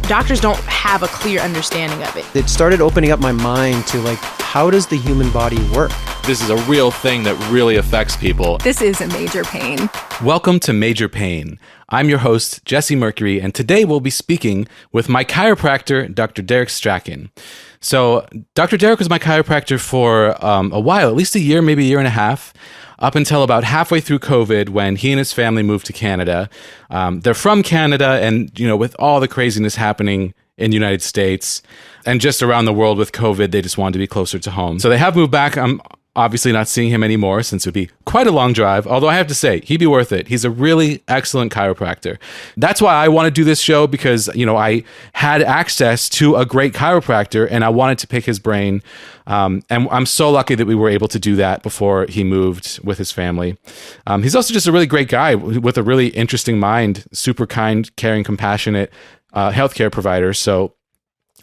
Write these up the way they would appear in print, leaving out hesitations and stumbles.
doctors don't have a clear understanding of it. It started opening up my mind to how does the human body work? This is a real thing that really affects people. This is a major pain. Welcome to Major Pain. I'm your host, Jesse Mercury, and today we'll be speaking with my chiropractor, Dr. Derek Strachan. So Dr. Derek was my chiropractor for a while, at least a year, maybe a year and a half, up until about halfway through COVID when he and his family moved to Canada. They're from Canada, and with all the craziness happening in the United States and just around the world with COVID, they just wanted to be closer to home. So they have moved back. I'm obviously not seeing him anymore since it would be quite a long drive, although I have to say, he'd be worth it. He's a really excellent chiropractor. That's why I want to do this show because, I had access to a great chiropractor and I wanted to pick his brain. And I'm so lucky that we were able to do that before he moved with his family. He's also just a really great guy with a really interesting mind, super kind, caring, compassionate healthcare provider. So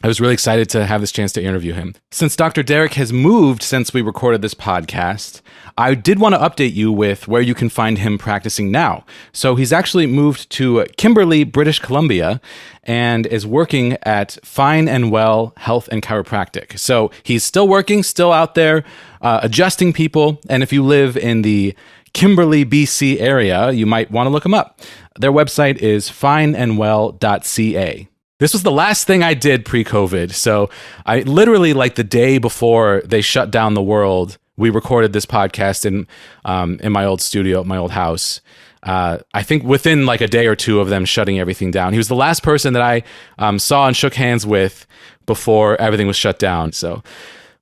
I was really excited to have this chance to interview him. Since Dr. Derek has moved since we recorded this podcast, I did want to update you with where you can find him practicing now. So he's actually moved to Kimberley, British Columbia, and is working at Fine and Well Health and Chiropractic. So he's still working, still out there, adjusting people. And if you live in the Kimberley, BC area, you might want to look him up. Their website is fineandwell.ca. This was the last thing I did pre-COVID. So I literally, the day before they shut down the world, we recorded this podcast in my old studio, my old house. I think within a day or two of them shutting everything down. He was the last person that I saw and shook hands with before everything was shut down. So,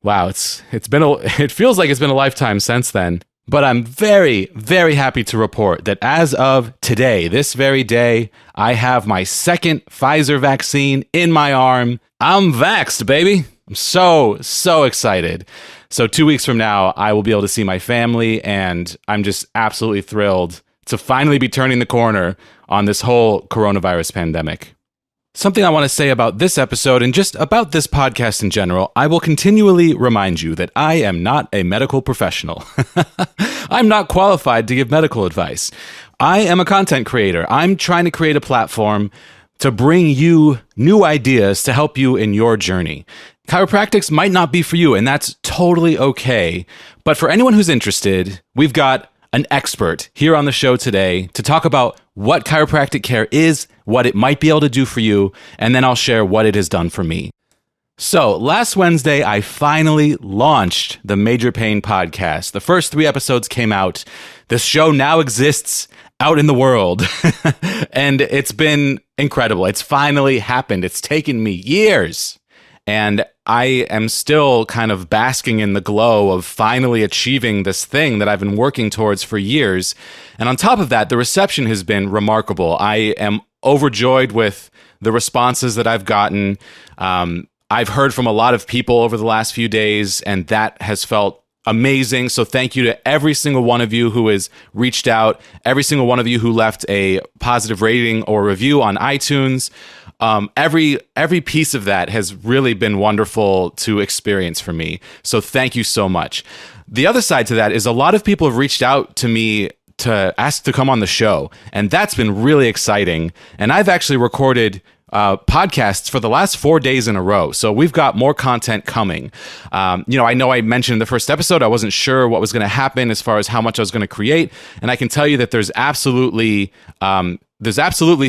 wow, it feels like it's been a lifetime since then. But I'm very, very happy to report that as of today, this very day, I have my second Pfizer vaccine in my arm. I'm vaxxed, baby. I'm so excited. So 2 weeks from now, I will be able to see my family, and I'm just absolutely thrilled to finally be turning the corner on this whole coronavirus pandemic. Something I want to say about this episode and just about this podcast in general, I will continually remind you that I am not a medical professional. I'm not qualified to give medical advice. I am a content creator. I'm trying to create a platform to bring you new ideas to help you in your journey. Chiropractics might not be for you, and that's totally okay. But for anyone who's interested, we've got an expert here on the show today to talk about what chiropractic care is, what it might be able to do for you, and then I'll share what it has done for me. So last Wednesday, I finally launched the Major Pain podcast. The first 3 episodes came out. The show now exists out in the world, and it's been incredible. It's finally happened. It's taken me years. And I am still kind of basking in the glow of finally achieving this thing that I've been working towards for years. And on top of that, the reception has been remarkable. I am overjoyed with the responses that I've gotten. I've heard from a lot of people over the last few days, and that has felt amazing. So thank you to every single one of you who has reached out, every single one of you who left a positive rating or review on iTunes. Every piece of that has really been wonderful to experience for me. So thank you so much. The other side to that is a lot of people have reached out to me to ask to come on the show, and that's been really exciting. And I've actually recorded podcasts for the last 4 days in a row. So we've got more content coming. I know I mentioned in the first episode, I wasn't sure what was going to happen as far as how much I was going to create. And I can tell you that there's absolutely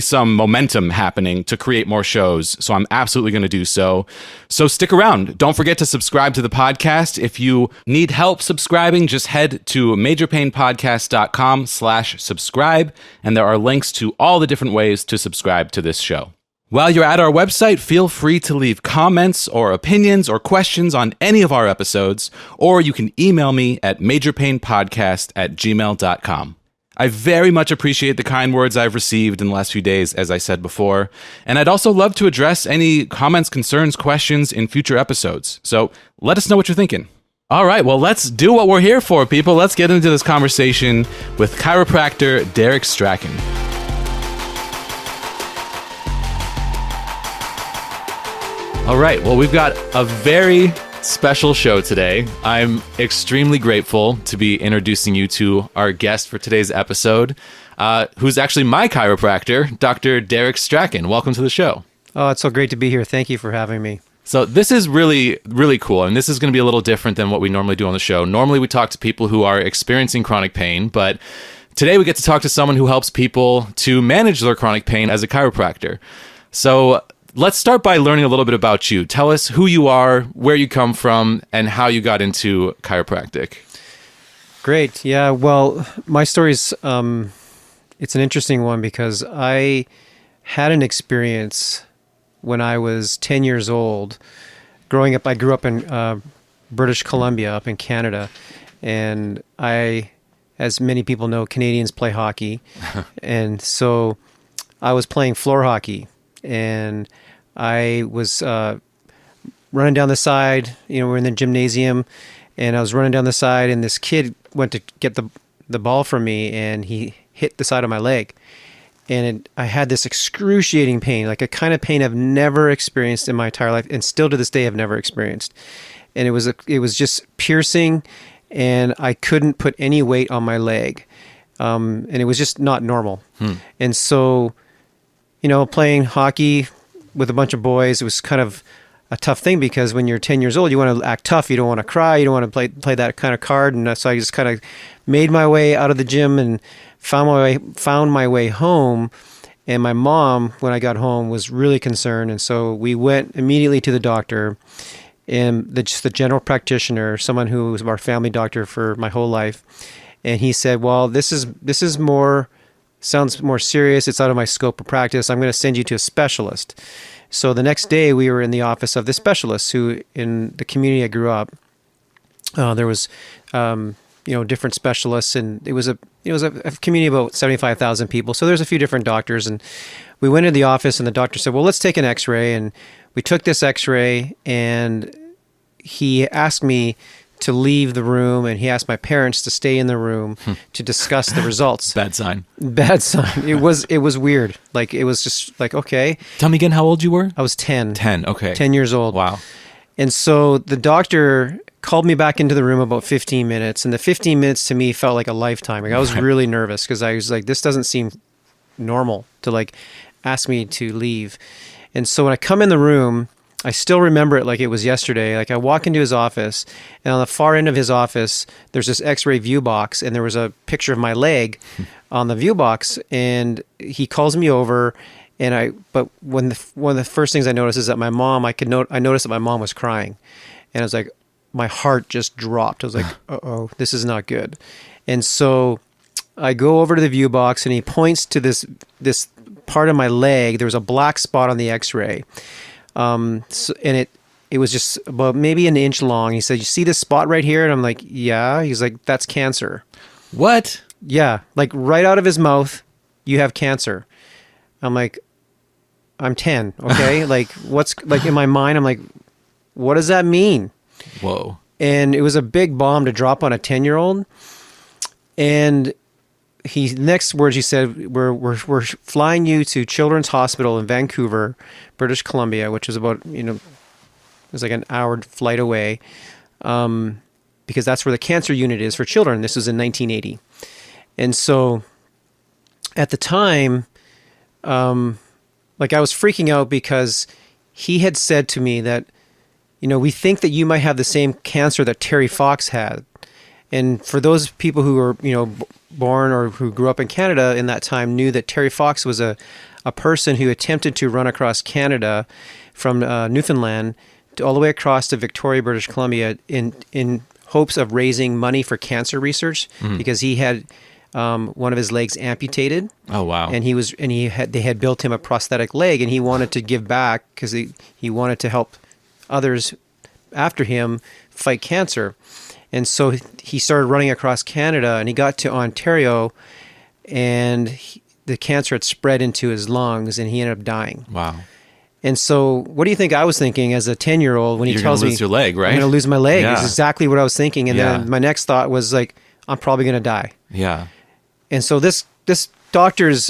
some momentum happening to create more shows. So I'm absolutely going to do so. So stick around. Don't forget to subscribe to the podcast. If you need help subscribing, just head to majorpainpodcast.com/subscribe. And there are links to all the different ways to subscribe to this show. While you're at our website, feel free to leave comments or opinions or questions on any of our episodes, or you can email me at majorpainpodcast@gmail.com. I very much appreciate the kind words I've received in the last few days, as I said before, and I'd also love to address any comments, concerns, questions in future episodes. So let us know what you're thinking. All right, well, let's do what we're here for, people. Let's get into this conversation with chiropractor Derek Strachan. All right, well, we've got a very special show today. I'm extremely grateful to be introducing you to our guest for today's episode, who's actually my chiropractor, Dr. Derek Strachan. Welcome to the show. Oh, it's so great to be here. Thank you for having me. So this is really, really cool, and this is going to be a little different than what we normally do on the show. Normally we talk to people who are experiencing chronic pain, but today we get to talk to someone who helps people to manage their chronic pain as a chiropractor. So let's start by learning a little bit about you. Tell us who you are, where you come from, and how you got into chiropractic. Great. Yeah. Well, my story's it's an interesting one because I had an experience when I was 10 years old. Growing up, I grew up in British Columbia, up in Canada, and as many people know, Canadians play hockey, and so I was playing floor hockey, and I was running down the side. We're in the gymnasium, and I was running down the side, and this kid went to get the ball from me, and he hit the side of my leg. And I had this excruciating pain, like a kind of pain I've never experienced in my entire life, and still to this day I've never experienced. And it was just piercing, and I couldn't put any weight on my leg, and it was just not normal. And so, playing hockey with a bunch of boys, it was kind of a tough thing because when you're 10 years old, you want to act tough, you don't want to cry, you don't want to play that kind of card. And so I just kind of made my way out of the gym and found my way home. And my mom, when I got home, was really concerned. And so we went immediately to the doctor, and the general practitioner, someone who was our family doctor for my whole life. And he said, well, this sounds more serious. It's out of my scope of practice. I'm going to send you to a specialist. So the next day we were in the office of the specialist who, in the community I grew up, there was, different specialists, and it was a community of about 75,000 people. So there's a few different doctors, and we went into the office, and the doctor said, well, let's take an x-ray. And we took this x-ray, and he asked me to leave the room, and he asked my parents to stay in the room to discuss the results. Bad sign. It was weird. Like, it was just like, okay. Tell me again how old you were? I was 10. 10, okay. 10 years old. Wow. And so the doctor called me back into the room about 15 minutes, and the 15 minutes to me felt like a lifetime. Like, I was really nervous because I was like, this doesn't seem normal to like ask me to leave. And so when I come in the room, I still remember it like it was yesterday. Like, I walk into his office, and on the far end of his office, there's this x-ray view box, and there was a picture of my leg on the view box, and he calls me over, but one of the first things I noticed is that my mom, I noticed that my mom was crying, and I was like, my heart just dropped. I was like, uh-oh, this is not good. And so I go over to the view box, and he points to this part of my leg. There was a black spot on the x-ray. And it was just about maybe an inch long. He said, you see this spot right here? And I'm like, yeah. He's like, that's cancer. What? Yeah. Like, right out of his mouth, you have cancer. I'm like, I'm 10. Okay. Like, what's like in my mind? I'm like, what does that mean? Whoa. And it was a big bomb to drop on a 10-year-old. And next words he said, we're flying you to Children's Hospital in Vancouver, British Columbia, which was about, it was like an hour flight away, because that's where the cancer unit is for children. This was in 1980. And so at the time, like, I was freaking out because he had said to me that, we think that you might have the same cancer that Terry Fox had. And for those people who were, born or who grew up in Canada in that time, knew that Terry Fox was a person who attempted to run across Canada from Newfoundland all the way across to Victoria, British Columbia, in hopes of raising money for cancer research, because he had one of his legs amputated. Oh wow! And they had built him a prosthetic leg, and he wanted to give back because he wanted to help others after him fight cancer. And so he started running across Canada, and he got to Ontario, and the cancer had spread into his lungs, and he ended up dying. Wow. And so what do you think I was thinking as a 10-year-old when he tells me, you're going to lose your leg, right? I'm going to lose my leg? Yeah. It's exactly what I was thinking. And then my next thought was like, I'm probably going to die. Yeah. And so this doctor's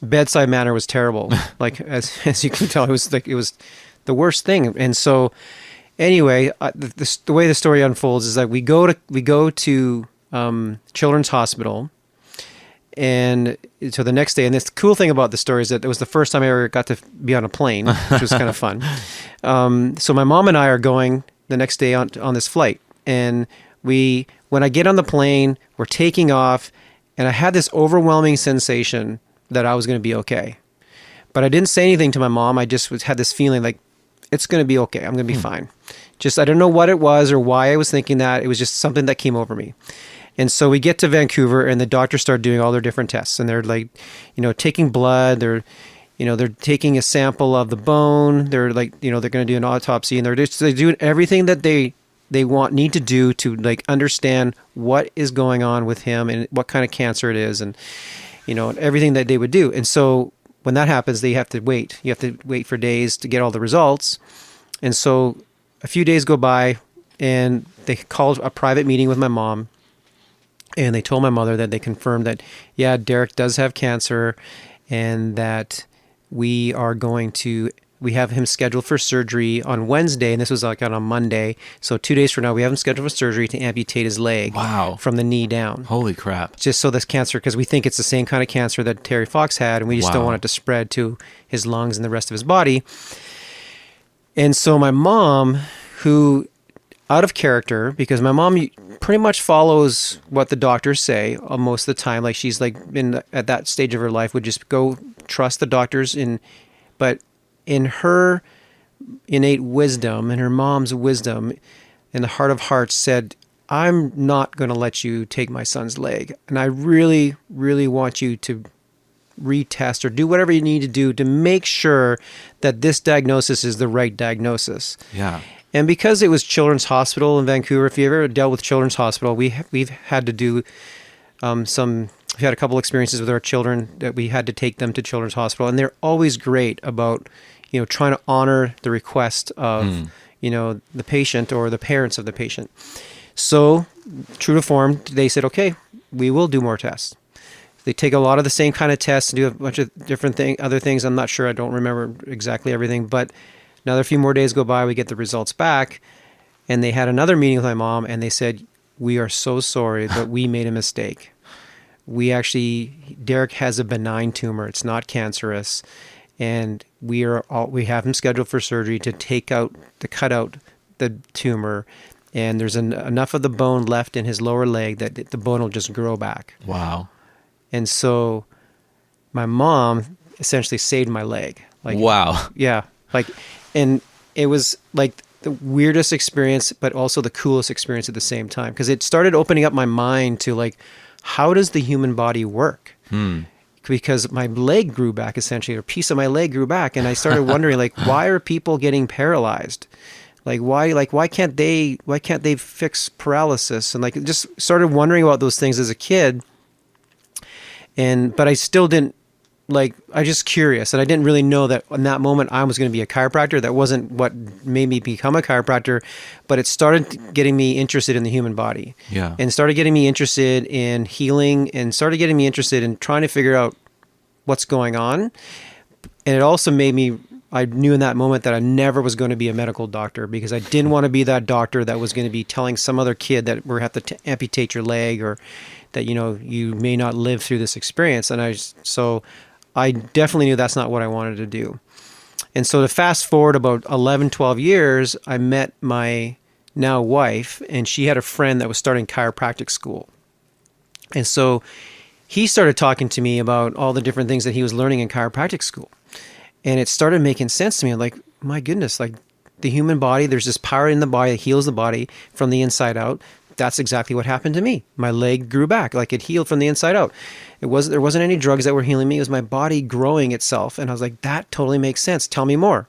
bedside manner was terrible. Like, as you can tell, it was the worst thing. And so anyway, the way the story unfolds is that we go to Children's Hospital, And so the next day, and this cool thing about the story is that it was the first time I ever got to be on a plane, which was kind of fun. So my mom and I are going the next day on this flight. And when I get on the plane, we're taking off, and I had this overwhelming sensation that I was going to be okay. But I didn't say anything to my mom. I just had this feeling like, it's going to be okay. I'm going to be fine. Just, I don't know what it was or why I was thinking that. It was just something that came over me. And so we get to Vancouver, and the doctors start doing all their different tests, and they're like, taking blood. They're taking a sample of the bone. They're like, they're going to do an autopsy, and they're doing everything that they need to do to like understand what is going on with him and what kind of cancer it is, and everything that they would do. And so when that happens, they have to wait. You have to wait for days to get all the results. And so a few days go by, and they called a private meeting with my mom. And they told my mother that they confirmed that, yeah, Derek does have cancer, and that we have him scheduled for surgery on Wednesday. And this was like on a Monday. So 2 days from now, we have him scheduled for surgery to amputate his leg. Wow. From the knee down. Holy crap. Just so this cancer, because we think it's the same kind of cancer that Terry Fox had, and we just don't want it to spread to his lungs and the rest of his body. And so my mom, who, out of character, because my mom pretty much follows what the doctors say most of the time. Like, she's like at that stage of her life would just go trust the doctors. But in her innate wisdom and her mom's wisdom, in the heart of hearts, said, I'm not going to let you take my son's leg. And I really, really want you to retest or do whatever you need to do to make sure that this diagnosis is the right diagnosis. Yeah. And because it was Children's Hospital in Vancouver, if you ever dealt with Children's Hospital, we've had to do we've had a couple experiences with our children that we had to take them to Children's Hospital, and they're always great about, trying to honor the request of, the patient or the parents of the patient. So, true to form, they said, okay, we will do more tests. They take a lot of the same kind of tests and do a bunch of different other things. I'm not sure. I don't remember exactly everything, but another few more days go by, we get the results back, and they had another meeting with my mom, and they said, we are so sorry, but we made a mistake. Derek has a benign tumor. It's not cancerous, and we have him scheduled for surgery to cut out the tumor, and there's enough of the bone left in his lower leg that the bone will just grow back. Wow. And so my mom essentially saved my leg. Wow. Yeah. And it was like the weirdest experience, but also the coolest experience at the same time, because it started opening up my mind to like, how does the human body work? Because my leg grew back, essentially, or a piece of my leg grew back, and I started wondering, like, why are people getting paralyzed? Why can't they fix paralysis? And like, just started wondering about those things as a kid. But I still didn't. I was just curious, and I didn't really know that in that moment I was going to be a chiropractor. That wasn't what made me become a chiropractor, but it started getting me interested in the human body. Yeah. And started getting me interested in healing, and started getting me interested in trying to figure out what's going on. And it also made me, I knew in that moment that I never was going to be a medical doctor, because I didn't want to be that doctor that was going to be telling some other kid that we're going to have to amputate your leg, or that, you may not live through this experience. And I definitely knew that's not what I wanted to do. And so to fast forward about 11, 12 years, I met my now wife, and she had a friend that was starting chiropractic school. And so he started talking to me about all the different things that he was learning in chiropractic school. And it started making sense to me. I'm like, my goodness, like the human body, there's this power in the body that heals the body from the inside out. That's exactly what happened to me. My leg grew back, like it healed from the inside out. There wasn't any drugs that were healing me. It was my body growing itself. And I was like, that totally makes sense. Tell me more.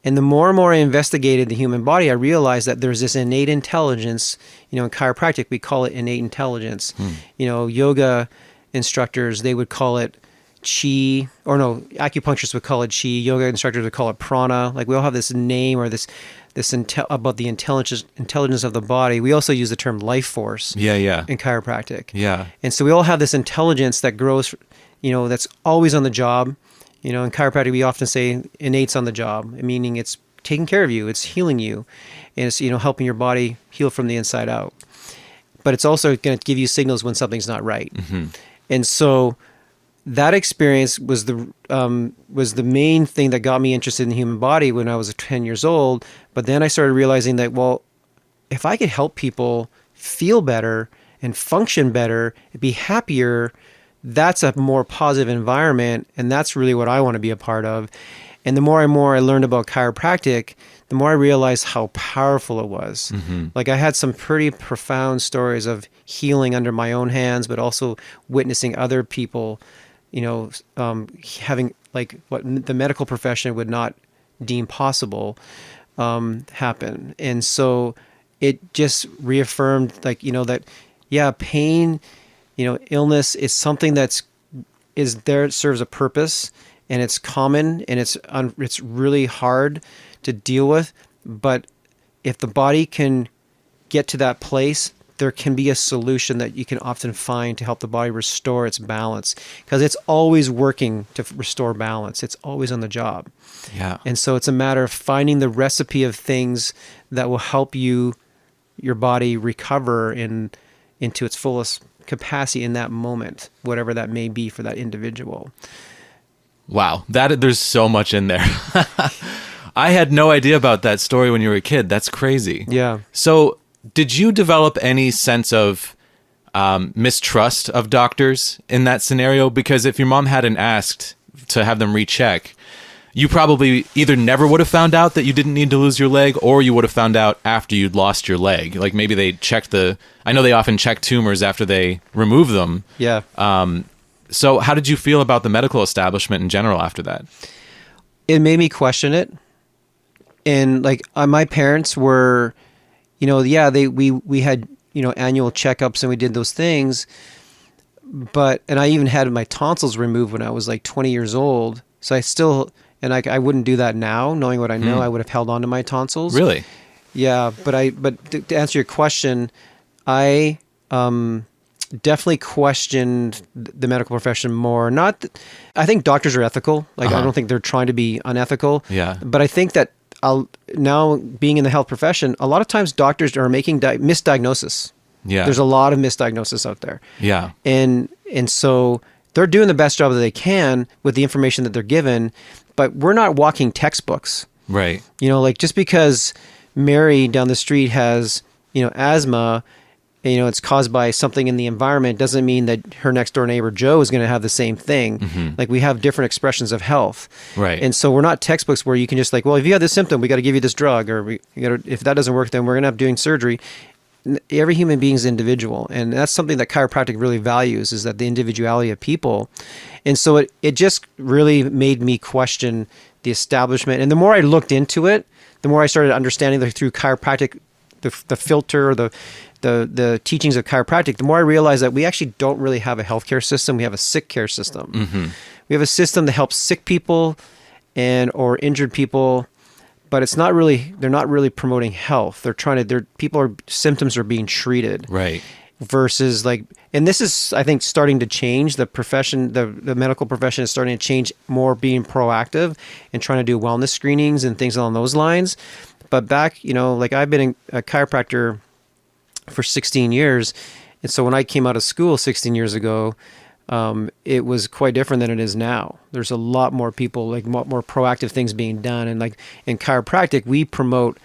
And the more and more I investigated the human body, I realized that there's this innate intelligence. In chiropractic, we call it innate intelligence. Yoga instructors, they would call it chi, or no, acupuncturists would call it chi. Yoga instructors would call it prana. Like, we all have this name, or this about the intelligence of the body. We also use the term life force. Yeah. In chiropractic. Yeah. And so we all have this intelligence that grows, that's always on the job. In chiropractic, we often say innate's on the job, meaning it's taking care of you, it's healing you, and it's, helping your body heal from the inside out. But it's also going to give you signals when something's not right. Mm-hmm. And so that experience was the main thing that got me interested in the human body when I was 10 years old. But then I started realizing that, well, if I could help people feel better and function better, be happier, that's a more positive environment, and that's really what I want to be a part of. And the more and more I learned about chiropractic, the more I realized how powerful it was. Like I had some pretty profound stories of healing under my own hands, but also witnessing other people, having like what the medical profession would not deem possible happen. And so it just reaffirmed that, yeah, pain, illness is something is there, it serves a purpose, and it's common, and it's really hard to deal with. But if the body can get to that place, there can be a solution that you can often find to help the body restore its balance, because it's always working to restore balance. It's always on the job. Yeah. And so it's a matter of finding the recipe of things that will help your body recover into its fullest capacity in that moment, whatever that may be for that individual. Wow, there's so much in there. I had no idea about that story when you were a kid. That's crazy. Yeah. So did you develop any sense of mistrust of doctors in that scenario? Because if your mom hadn't asked to have them recheck, you probably either never would have found out that you didn't need to lose your leg, or you would have found out after you'd lost your leg. Like maybe they checked I know they often check tumors after they remove them. Yeah. So how did you feel about the medical establishment in general after that? It made me question it. And like my parents were, we had, annual checkups, and we did those things. And I even had my tonsils removed when I was like 20 years old. So I wouldn't do that now, knowing what I know. I would have held on to my tonsils. Really? Yeah. But to answer your question, I definitely questioned the medical profession more. I think doctors are ethical. Like I don't think they're trying to be unethical. Yeah. But I think that now being in the health profession, a lot of times doctors are making misdiagnosis. Yeah. There's a lot of misdiagnosis out there. Yeah. And so they're doing the best job that they can with the information that they're given, but we're not walking textbooks. Right. Like just because Mary down the street has, asthma, it's caused by something in the environment, doesn't mean that her next door neighbor Joe is going to have the same thing. Like we have different expressions of health. Right. And so we're not textbooks where you can just like, well, if you have this symptom, we got to give you this drug, or if that doesn't work, then we're going to have doing surgery. Every human being is individual. And that's something that chiropractic really values, is that the individuality of people. And so it just really made me question the establishment. And the more I looked into it, the more I started understanding through chiropractic, the filter, or the teachings of chiropractic, the more I realized that we actually don't really have a healthcare system. We have a sick care system. We have a system that helps sick people or injured people, but they're not really promoting health. Symptoms are being treated. Right. Versus and this is, I think, starting to change. The profession, the medical profession is starting to change more, being proactive and trying to do wellness screenings and things along those lines. But back, I've been a chiropractor for 16 years. And so when I came out of school 16 years ago, it was quite different than it is now. There's a lot more people, more proactive things being done. And in chiropractic, we promote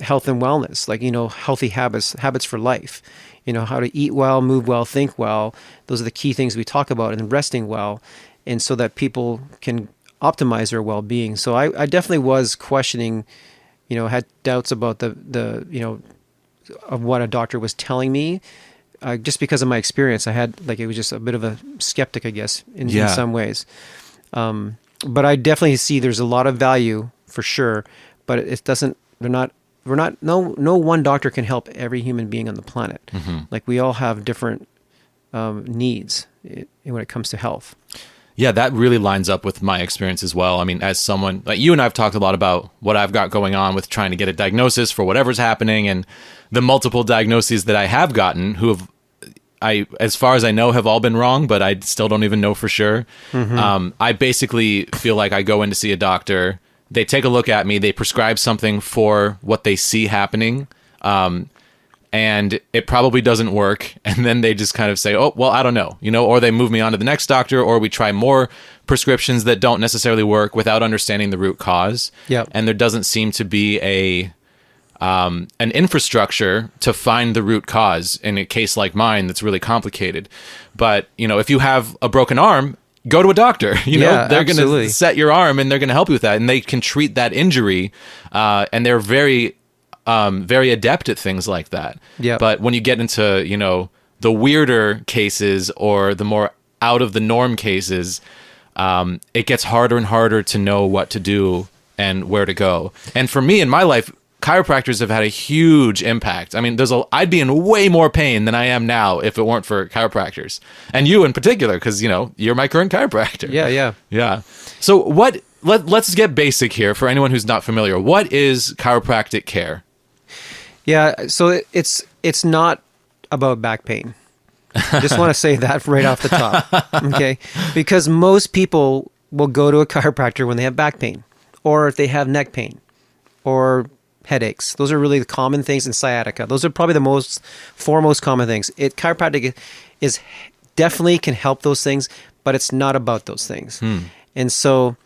health and wellness, healthy habits for life, how to eat well, move well, think well. Those are the key things we talk about, and resting well. And so that people can optimize their well-being. So I definitely was questioning, had doubts about the of what a doctor was telling me, just because of my experience. I had it was just a bit of a skeptic, I guess, in some ways. But I definitely see there's a lot of value for sure, but it doesn't. No one doctor can help every human being on the planet. We all have different needs when it comes to health. Yeah, that really lines up with my experience as well. I mean, as someone like you and I've talked a lot about what I've got going on with trying to get a diagnosis for whatever's happening, and the multiple diagnoses that I have gotten, as far as I know, have all been wrong, but I still don't even know for sure. I basically feel like I go in to see a doctor, they take a look at me, they prescribe something for what they see happening. and it probably doesn't work. And then they just kind of say, oh, well, I don't know, or they move me on to the next doctor, or we try more prescriptions that don't necessarily work without understanding the root cause. Yep. And there doesn't seem to be an infrastructure to find the root cause in a case like mine that's really complicated. But, if you have a broken arm, go to a doctor. They're going to set your arm and they're going to help you with that. And they can treat that injury. And they're very adept at things like that. Yeah. But when you get into, the weirder cases or the more out of the norm cases, it gets harder and harder to know what to do and where to go. And for me in my life, chiropractors have had a huge impact. I mean, I'd be in way more pain than I am now if it weren't for chiropractors, and you in particular, because you're my current chiropractor. Yeah. So let's get basic here for anyone who's not familiar. What is chiropractic care? Yeah, so it's not about back pain. I just want to say that right off the top, okay? Because most people will go to a chiropractor when they have back pain, or if they have neck pain, or headaches. Those are really the common things, in sciatica. Those are probably the foremost common things. Chiropractic is definitely can help those things, but it's not about those things. And so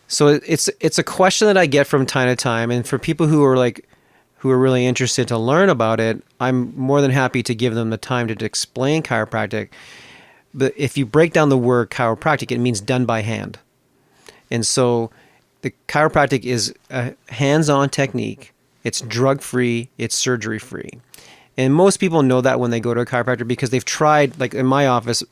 it's a question that I get from time to time, and for people who are really interested to learn about it, I'm more than happy to give them the time to explain chiropractic. But if you break down the word chiropractic, it means done by hand. And so the chiropractic is a hands-on technique. It's drug-free, it's surgery-free. And most people know that when they go to a chiropractor because they've tried, like in my office,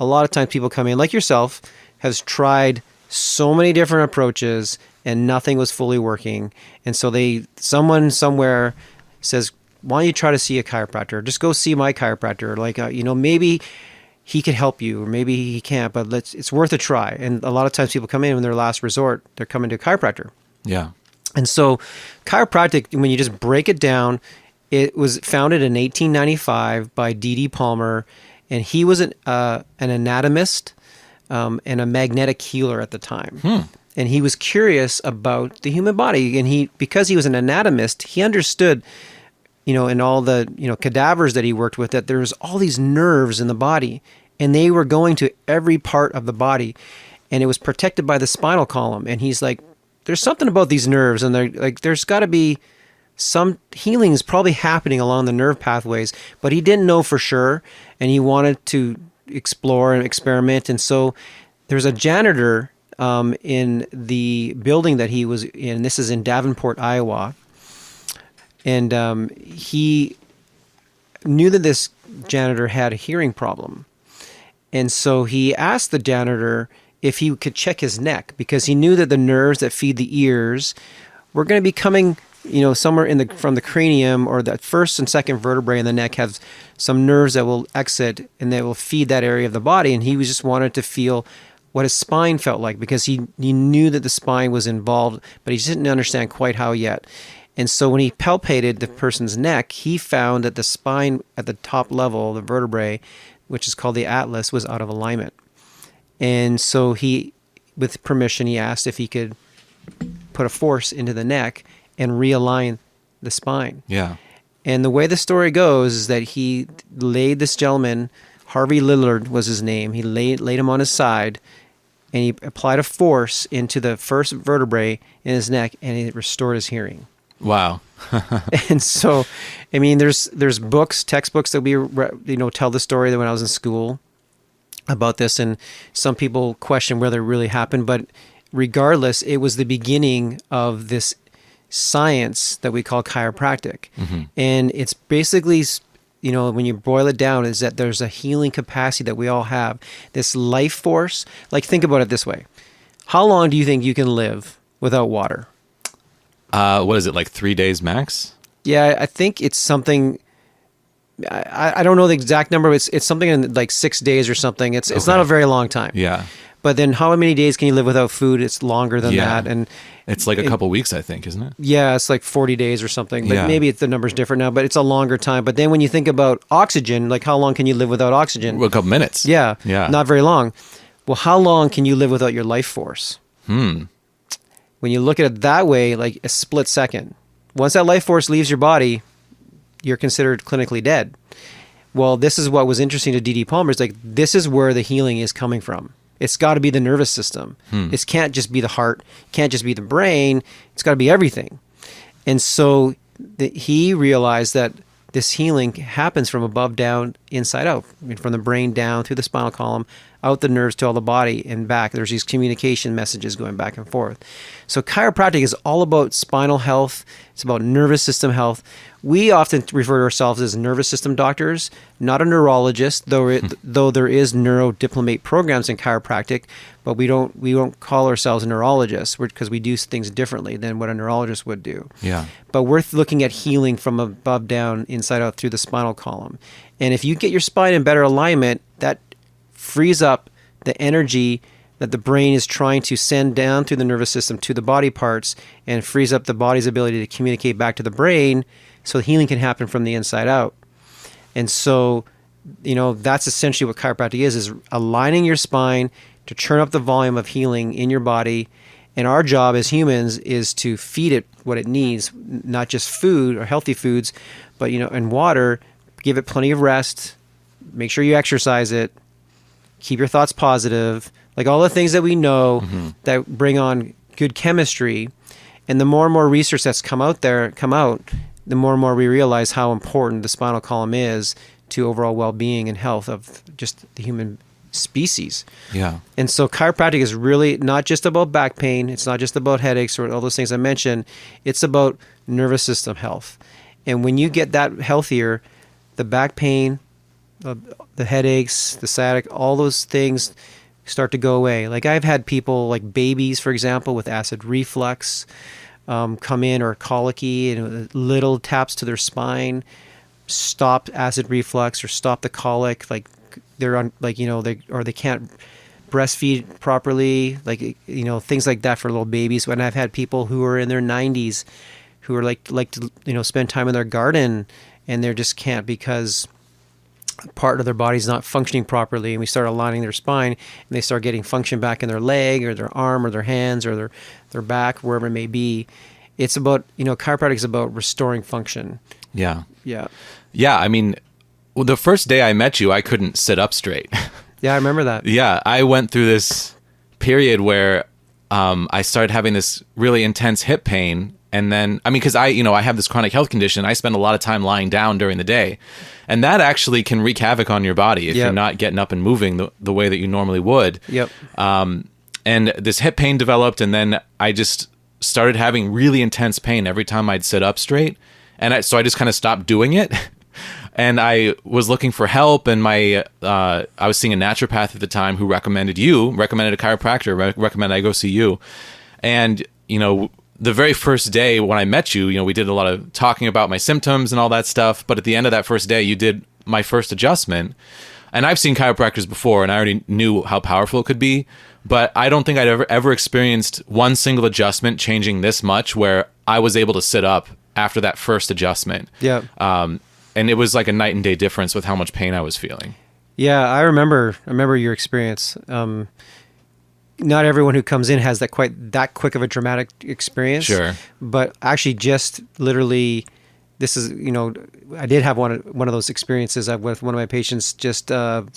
a lot of times people come in, like yourself, has tried so many different approaches and nothing was fully working. And so someone somewhere says, why don't you try to see a chiropractor? Just go see my chiropractor. Like, maybe he could help you or maybe he can't, but it's worth a try. And a lot of times people come in their last resort, they're coming to a chiropractor. Yeah. And so chiropractic, when you just break it down, it was founded in 1895 by D.D. Palmer, and he was an anatomist and a magnetic healer at the time. And he was curious about the human body. And because he was an anatomist, he understood, in all the, cadavers that he worked with, that there was all these nerves in the body, and they were going to every part of the body, and it was protected by the spinal column. And he's like, there's something about these nerves, and there's got to be some healing is probably happening along the nerve pathways, but he didn't know for sure, and he wanted to explore and experiment. And so there's a janitor in the building that he was in. This is in Davenport, Iowa. And he knew that this janitor had a hearing problem. And so he asked the janitor if he could check his neck, because he knew that the nerves that feed the ears were going to be coming, somewhere from the cranium, or the first and second vertebrae in the neck have some nerves that will exit and that will feed that area of the body. And he just wanted to feel what his spine felt like, because he knew that the spine was involved, but he just didn't understand quite how yet. And so when he palpated the person's neck, he found that the spine at the top level, the vertebrae, which is called the atlas, was out of alignment. And so he, with permission, he asked if he could put a force into the neck and realign the spine. Yeah. And the way the story goes is that he laid this gentleman, Harvey Lillard was his name, he laid him on his side, and he applied a force into the first vertebrae in his neck, and it restored his hearing. Wow. And so, I mean, there's books, textbooks that tell the story that when I was in school about this, and some people question whether it really happened, but regardless, it was the beginning of this science that we call chiropractic. Mm-hmm. And it's basically, when you boil it down, is that there's a healing capacity that we all have, this life force. Like, think about it this way. How long do you think you can live without water? What is it, like 3 days max? Yeah, I think it's something. I don't know the exact number, but it's something in like 6 days or something. It's not a very long time. Yeah. But then how many days can you live without food? It's longer than that. And it's like a couple weeks, I think, isn't it? Yeah, it's like 40 days or something. But maybe the number's different now, but it's a longer time. But then when you think about oxygen, like how long can you live without oxygen? Well, a couple minutes. Yeah. Not very long. Well, how long can you live without your life force? When you look at it that way, like a split second. Once that life force leaves your body, you're considered clinically dead. Well, this is what was interesting to D.D. Palmer. It's like, this is where the healing is coming from. It's got to be the nervous system. It can't just be the heart. It can't just be the brain. It's got to be everything. And so he realized that this healing happens from above down, inside out. I mean, from the brain down through the spinal column, out the nerves to all the body and back. There's these communication messages going back and forth. So chiropractic is all about spinal health. It's about nervous system health. We often refer to ourselves as nervous system doctors, not a neurologist, though there is neurodiplomate programs in chiropractic, but we don't call ourselves neurologists because we do things differently than what a neurologist would do. Yeah. But we're looking at healing from above down, inside out through the spinal column. And if you get your spine in better alignment, that frees up the energy that the brain is trying to send down through the nervous system to the body parts, and frees up the body's ability to communicate back to the brain, so healing can happen from the inside out. And so, that's essentially what chiropractic is aligning your spine to turn up the volume of healing in your body. And our job as humans is to feed it what it needs, not just food or healthy foods, but, and water. Give it plenty of rest. Make sure you exercise it. Keep your thoughts positive. Like all the things that we know that bring on good chemistry. And the more and more research that's come out, the more and more we realize how important the spinal column is to overall well-being and health of just the human species. Yeah. And so chiropractic is really not just about back pain. It's not just about headaches or all those things I mentioned. It's about nervous system health. And when you get that healthier, the back pain, the headaches, the sciatic, all those things start to go away. Like I've had people, like babies, for example, with acid reflux, come in, or colicky, and little taps to their spine stop acid reflux or stop the colic. Like they're on, like, they can't breastfeed properly, like, things like that for little babies. When I've had people who are in their 90s who are like to, spend time in their garden, and they just can't because part of their body's not functioning properly, and we start aligning their spine, and they start getting function back in their leg or their arm or their hands or their back, wherever it may be. It's about, chiropractic is about restoring function. Yeah. Yeah. Yeah. I mean, the first day I met you, I couldn't sit up straight. Yeah, I remember that. Yeah. I went through this period where I started having this really intense hip pain. And then, because I have this chronic health condition, I spend a lot of time lying down during the day. And that actually can wreak havoc on your body if you're not getting up and moving the way that you normally would. Yep. And this hip pain developed, and then I just started having really intense pain every time I'd sit up straight. And so I just kind of stopped doing it. And I was looking for help, and I was seeing a naturopath at the time who recommended a chiropractor, recommended I go see you. And, the very first day when I met you, we did a lot of talking about my symptoms and all that stuff. But at the end of that first day, you did my first adjustment. And I've seen chiropractors before, and I already knew how powerful it could be. But I don't think I'd ever experienced one single adjustment changing this much, where I was able to sit up after that first adjustment. Yeah. And it was like a night and day difference with how much pain I was feeling. Yeah, I remember your experience. Not everyone who comes in has that quick of a dramatic experience. Sure. But actually, just literally, this is, I did have one of those experiences with one of my patients just 5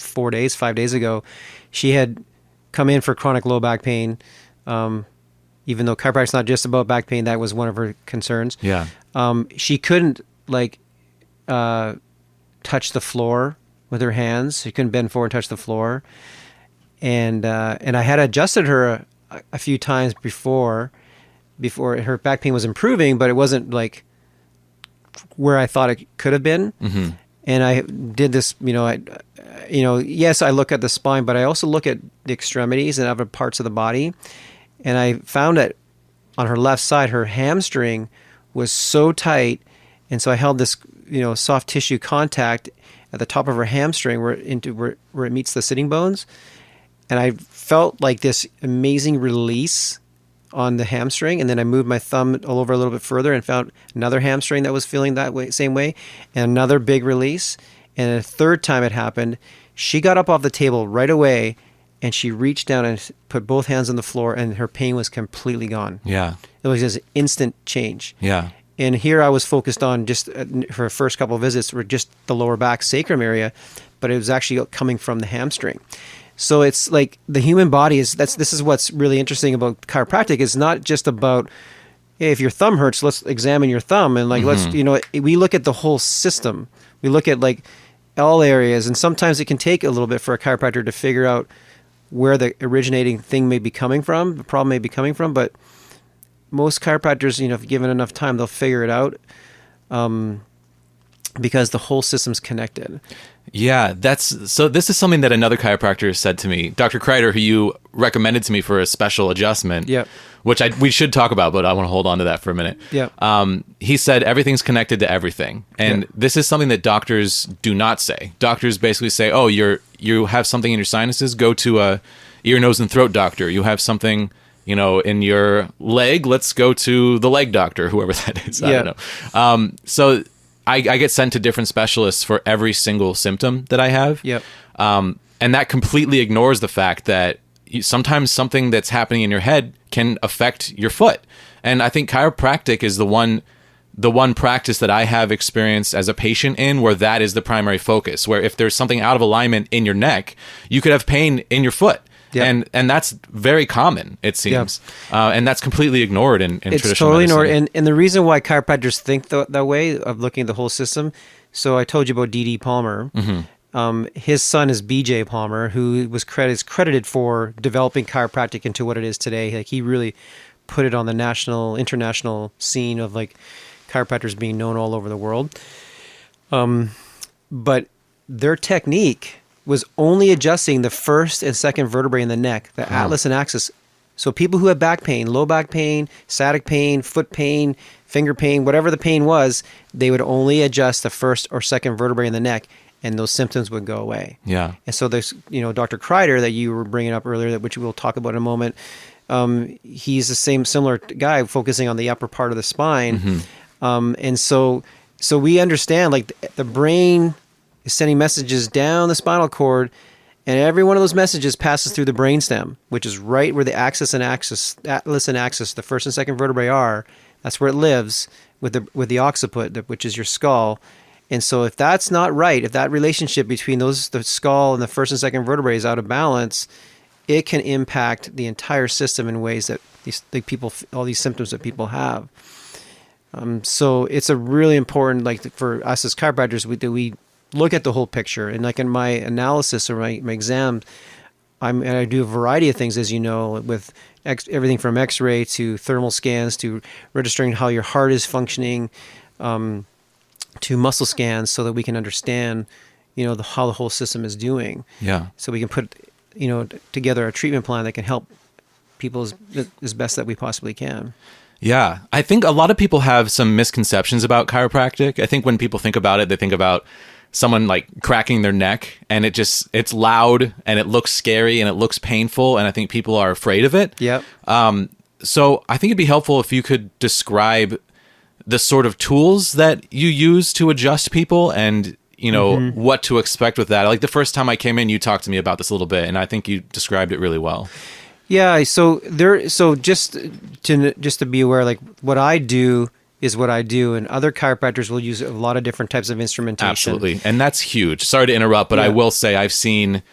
days ago. She had come in for chronic low back pain. Even though chiropractic's not just about back pain, that was one of her concerns. Yeah. She couldn't touch the floor with her hands. She couldn't bend forward and touch the floor. And I had adjusted her a few times before her back pain was improving, but it wasn't like where I thought it could have been. Mm-hmm. And I did this, yes, I look at the spine, but I also look at the extremities and other parts of the body. And I found that on her left side, her hamstring was so tight. And so I held this, soft tissue contact at the top of her hamstring where it meets the sitting bones. And I felt like this amazing release on the hamstring. And then I moved my thumb all over a little bit further and found another hamstring that was feeling that way, same way, and another big release. And a third time it happened, she got up off the table right away, and she reached down and put both hands on the floor, and her pain was completely gone. Yeah. It was just instant change. Yeah. And here I was focused on just for the first couple of visits were just the lower back sacrum area, but it was actually coming from the hamstring. So it's like the human body this is what's really interesting about chiropractic. It's not just about, hey, if your thumb hurts, let's examine your thumb. And like, we look at the whole system. We look at like all areas. And sometimes it can take a little bit for a chiropractor to figure out where the originating thing may be coming from, the problem may be coming from. But most chiropractors, if given enough time, they'll figure it out because the whole system's connected. Yeah, so this is something that another chiropractor said to me, Dr. Kreider, who you recommended to me for a special adjustment, which we should talk about, but I want to hold on to that for a minute. He said everything's connected to everything. And this is something that doctors do not say. Doctors basically say, oh, you have something in your sinuses, go to a ear, nose, and throat doctor. You have something in your leg, let's go to the leg doctor, whoever that is. I don't know. So I get sent to different specialists for every single symptom that I have. And that completely ignores the fact that sometimes something that's happening in your head can affect your foot. And I think chiropractic is the one practice that I have experienced as a patient in where that is the primary focus, where if there's something out of alignment in your neck, you could have pain in your foot. And that's very common, it seems. And that's completely ignored in traditional It's totally medicine. ignored. And the reason why chiropractors think that way of looking at the whole system, so I told you about D.D. Palmer. His son is B.J. Palmer, who is credited for developing chiropractic into what it is today. Like he really put it on the international scene of like chiropractors being known all over the world. But their technique was only adjusting the first and second vertebrae in the neck, the atlas and axis. So people who have back pain, low back pain, sciatic pain, foot pain, finger pain, whatever the pain was, they would only adjust the first or second vertebrae in the neck, and those symptoms would go away. And so there's, Dr. Kreider that you were bringing up earlier, which we'll talk about in a moment. He's the similar guy focusing on the upper part of the spine. And so we understand like the brain is sending messages down the spinal cord, and every one of those messages passes through the brainstem, which is right where the atlas and axis, the first and second vertebrae are. That's where it lives with the occiput, which is your skull. And so if that's not right, if that relationship between the skull and the first and second vertebrae is out of balance, it can impact the entire system in ways that all these symptoms that people have. So it's a really important, like for us as chiropractors, we look at the whole picture. And like in my analysis or my exam, I do a variety of things, as you know, with everything from X-ray to thermal scans to registering how your heart is functioning, to muscle scans, so that we can understand, how the whole system is doing. So we can put, together a treatment plan that can help people as best that we possibly can. Yeah, I think a lot of people have some misconceptions about chiropractic. I think when people think about it, they think about someone like cracking their neck, and it's loud and it looks scary and it looks painful, and I think people are afraid of it. So I think it'd be helpful if you could describe the sort of tools that you use to adjust people and what to expect with that. Like the first time I came in, you talked to me about this a little bit, and I think you described it really well. Yeah, so just to be aware, like what I do is what I do, and other chiropractors will use a lot of different types of instrumentation. Absolutely, and that's huge. Sorry to interrupt, but I will say I've seen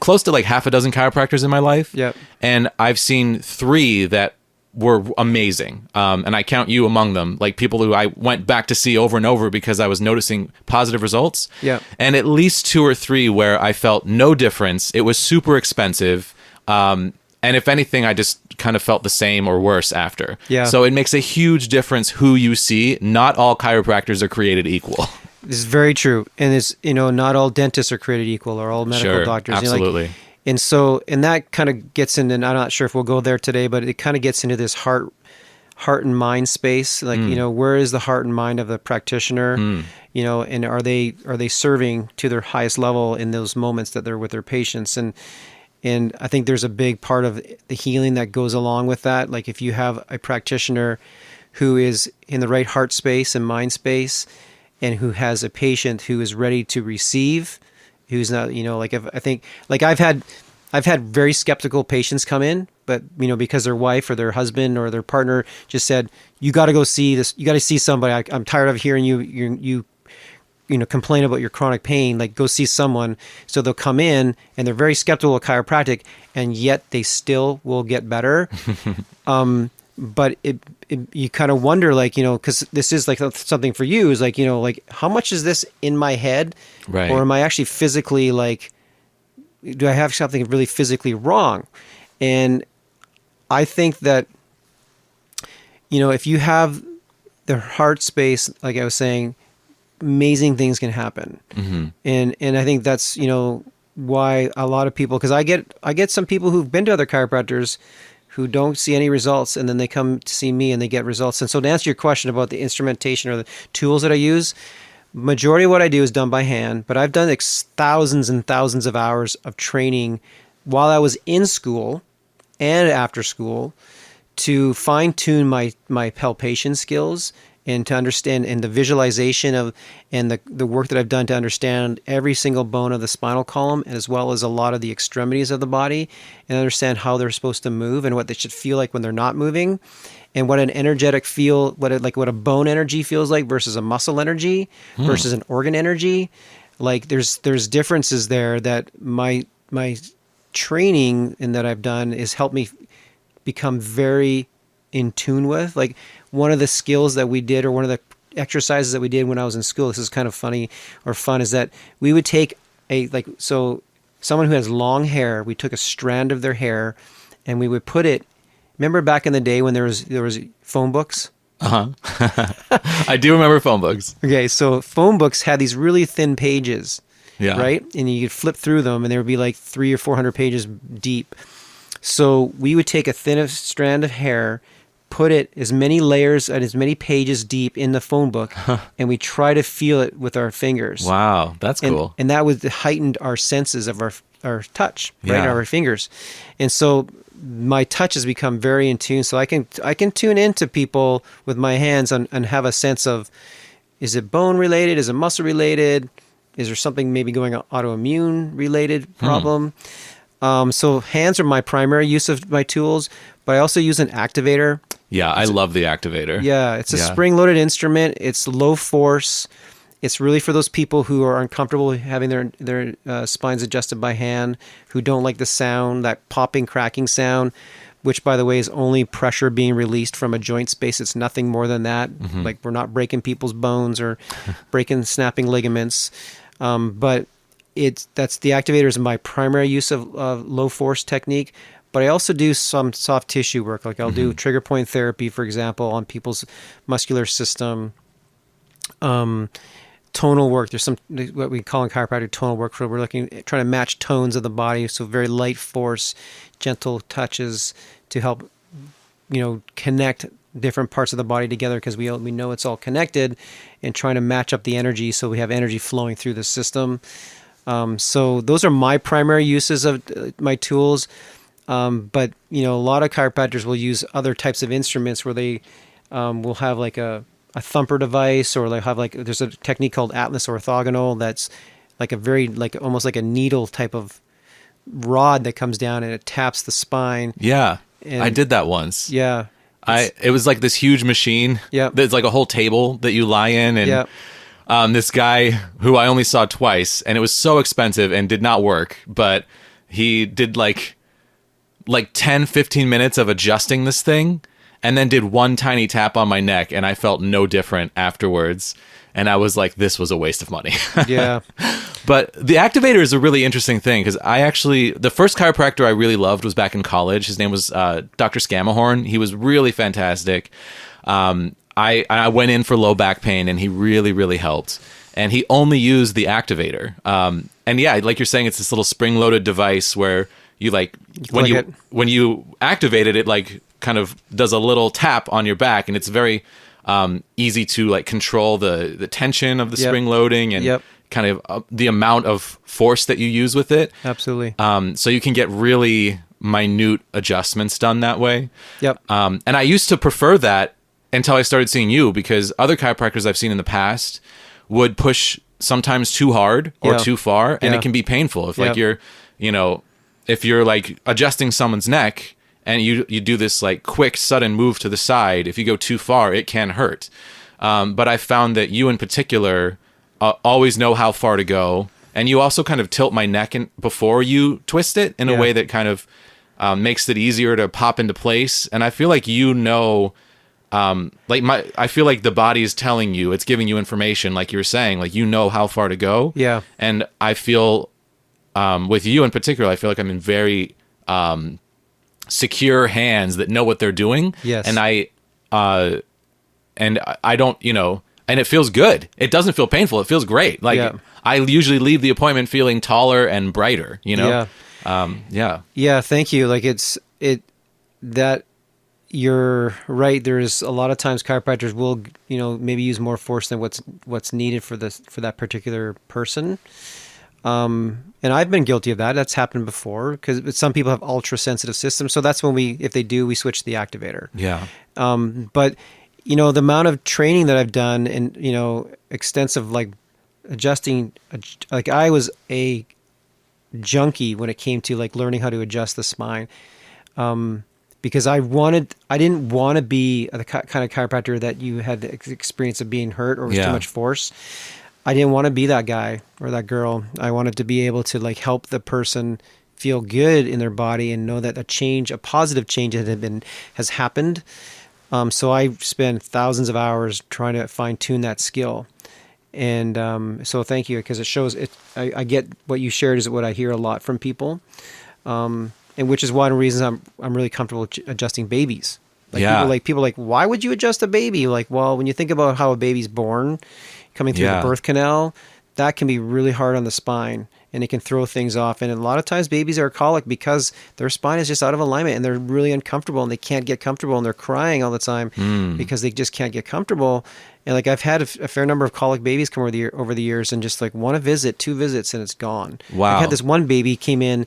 close to like half a dozen chiropractors in my life, and I've seen 3 that were amazing, and I count you among them, like people who I went back to see over and over because I was noticing positive results, and at least 2 or 3 where I felt no difference. It was super expensive, and if anything, I just kind of felt the same or worse after. So it makes a huge difference who you see. Not all chiropractors are created equal. This is very true. And it's, not all dentists are created equal, or all medical doctors. Absolutely. And that kind of gets into, and I'm not sure if we'll go there today, but it kind of gets into this heart and mind space. Like, where is the heart and mind of the practitioner? And are they serving to their highest level in those moments that they're with their patients? And I think there's a big part of the healing that goes along with that. Like if you have a practitioner who is in the right heart space and mind space, and who has a patient who is ready to receive, who's not, like if I think, like I've had I've had very skeptical patients come in, but because their wife or their husband or their partner just said, "You got to go see this. You got to see somebody. I'm tired of hearing you complain about your chronic pain. Like, go see someone." So they'll come in and they're very skeptical of chiropractic, and yet they still will get better. But you kind of wonder, like, because this is like something for you is like, like, how much is this in my head, right? Or am I actually physically, like, do I have something really physically wrong? And I think that, if you have the heart space, like I was saying, amazing things can happen. Mm-hmm. And I think that's, why a lot of people, because I get some people who've been to other chiropractors who don't see any results, and then they come to see me and they get results. And so to answer your question about the instrumentation or the tools that I use, majority of what I do is done by hand, but I've done thousands and thousands of hours of training while I was in school and after school to fine-tune my palpation skills and to understand, and the visualization of, and the work that I've done to understand every single bone of the spinal column, as well as a lot of the extremities of the body, and understand how they're supposed to move and what they should feel like when they're not moving, and what an energetic feel, what a bone energy feels like versus a muscle energy versus an organ energy. Like, there's differences there that my training and that I've done is helped me become very in tune with. Like, one of the skills that we did, or one of the exercises that we did when I was in school, this is kind of funny or fun, is that we would take someone who has long hair, we took a strand of their hair and we would put it, remember back in the day when there was phone books? I do remember phone books. Okay, so phone books had these really thin pages, Yeah. right? And you could flip through them and there would be like 300 or 400 pages deep. So we would take a thin strand of hair, put it as many layers and as many pages deep in the phone book, and we try to feel it with our fingers. Wow, that's cool. And that was heightened our senses of our touch, right? Yeah. Our fingers. And so my touch has become very in tune. So I can tune into people with my hands and have a sense of, is it bone related? Is it muscle related? Is there something maybe going on, autoimmune related problem? So hands are my primary use of my tools, but I also use an activator. Yeah, I love the activator. Yeah, it's a spring-loaded instrument. It's low force. It's really for those people who are uncomfortable having their spines adjusted by hand, who don't like the sound, that popping, cracking sound, which, by the way, is only pressure being released from a joint space. It's nothing more than that. Mm-hmm. Like, we're not breaking people's bones or snapping ligaments. But that's the activator is my primary use of low force technique. But I also do some soft tissue work. Like, I'll do trigger point therapy, for example, on people's muscular system. Tonal work. There's some what we call in chiropractic tonal work, where we're trying to match tones of the body. So very light force, gentle touches to help, connect different parts of the body together, because we know it's all connected, and trying to match up the energy so we have energy flowing through the system. So those are my primary uses of my tools. But a lot of chiropractors will use other types of instruments where they will have like a thumper device, or they have there's a technique called Atlas orthogonal that's like a very almost like a needle type of rod that comes down and it taps the spine. Yeah, And, I did that once. Yeah. It was like this huge machine. Yep. There's like a whole table that you lie in, and Yep. This guy who I only saw twice, and it was so expensive and did not work, but he did like 10, 15 minutes of adjusting this thing, and then did one tiny tap on my neck, and I felt no different afterwards. And I was like, this was a waste of money. Yeah. But the activator is a really interesting thing, because the first chiropractor I really loved was back in college. His name was Dr. Scamahorn. He was really fantastic. I went in for low back pain, and he really, really helped. And he only used the activator. And yeah, like you're saying, it's this little spring-loaded device where you when you activate it, it kind of does a little tap on your back, and it's very easy to control the tension of the spring loading and kind of the amount of force that you use with it. Absolutely. So you can get really minute adjustments done that way. Yep. And I used to prefer that until I started seeing you, because other chiropractors I've seen in the past would push sometimes too hard or too far, and it can be painful if you're, if you're like adjusting someone's neck and you do this like quick sudden move to the side, if you go too far, it can hurt. But I found that you in particular always know how far to go, and you also kind of tilt my neck before you twist it in a way that kind of makes it easier to pop into place. And I feel like I feel like the body is telling you, it's giving you information, like you were saying, like you know how far to go. Yeah. And I feel with you in particular, I feel like I'm in very secure hands that know what they're doing. Yes. And I don't, and it feels good. It doesn't feel painful. It feels great. Like I usually leave the appointment feeling taller and brighter, Yeah. Yeah. Thank you. Like that you're right. There's a lot of times chiropractors will, maybe use more force than what's needed for that particular person. And I've been guilty of that. That's happened before because some people have ultra sensitive systems. So that's when if they do, we switch to the activator. Yeah. But the amount of training that I've done and, extensive like adjusting, like I was a junkie when it came to like learning how to adjust the spine. Because I didn't want to be the kind of chiropractor that you had the experience of being hurt or was too much force. I didn't want to be that guy or that girl. I wanted to be able to like help the person feel good in their body and know that a positive change has happened. So I spend thousands of hours trying to fine tune that skill. And so thank you, because it shows it. I get what you shared is what I hear a lot from people. And which is one of the reasons I'm really comfortable adjusting babies. Like people like, why would you adjust a baby? Like, well, when you think about how a baby's born, coming through the birth canal, that can be really hard on the spine and it can throw things off. And a lot of times babies are colic because their spine is just out of alignment and they're really uncomfortable and they can't get comfortable and they're crying all the time because they just can't get comfortable. And like I've had a fair number of colic babies come over the years and just like one visit, 2 visits, and it's gone. Wow. I had this one baby came in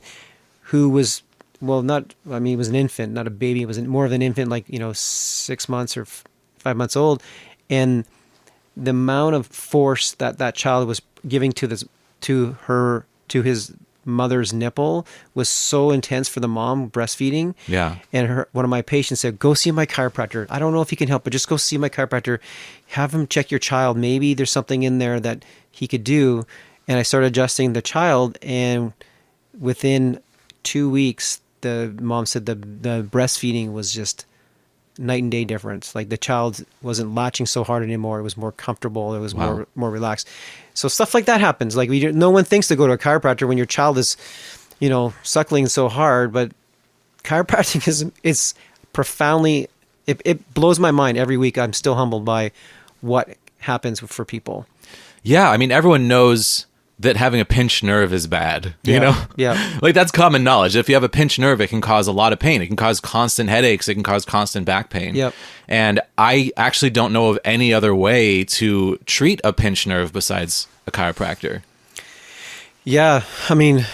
who was, he was an infant, not a baby. It was more of an infant, like, 6 months or 5 months old. And the amount of force that child was giving to his mother's nipple was so intense for the mom breastfeeding. Yeah. And one of my patients said, go see my chiropractor. I don't know if he can help, but just go see my chiropractor. Have him check your child. Maybe there's something in there that he could do. And I started adjusting the child, and within 2 weeks, the mom said the breastfeeding was just night and day difference. Like the child wasn't latching so hard anymore. It was more comfortable. It was more relaxed. So stuff like that happens. Like no one thinks to go to a chiropractor when your child is, suckling so hard, but chiropractic is profoundly, it blows my mind every week. I'm still humbled by what happens for people. Yeah. I mean, everyone knows that having a pinched nerve is bad, you know? Yeah. Like that's common knowledge. If you have a pinched nerve, it can cause a lot of pain. It can cause constant headaches. It can cause constant back pain. Yep. And I actually don't know of any other way to treat a pinched nerve besides a chiropractor. Yeah. I mean,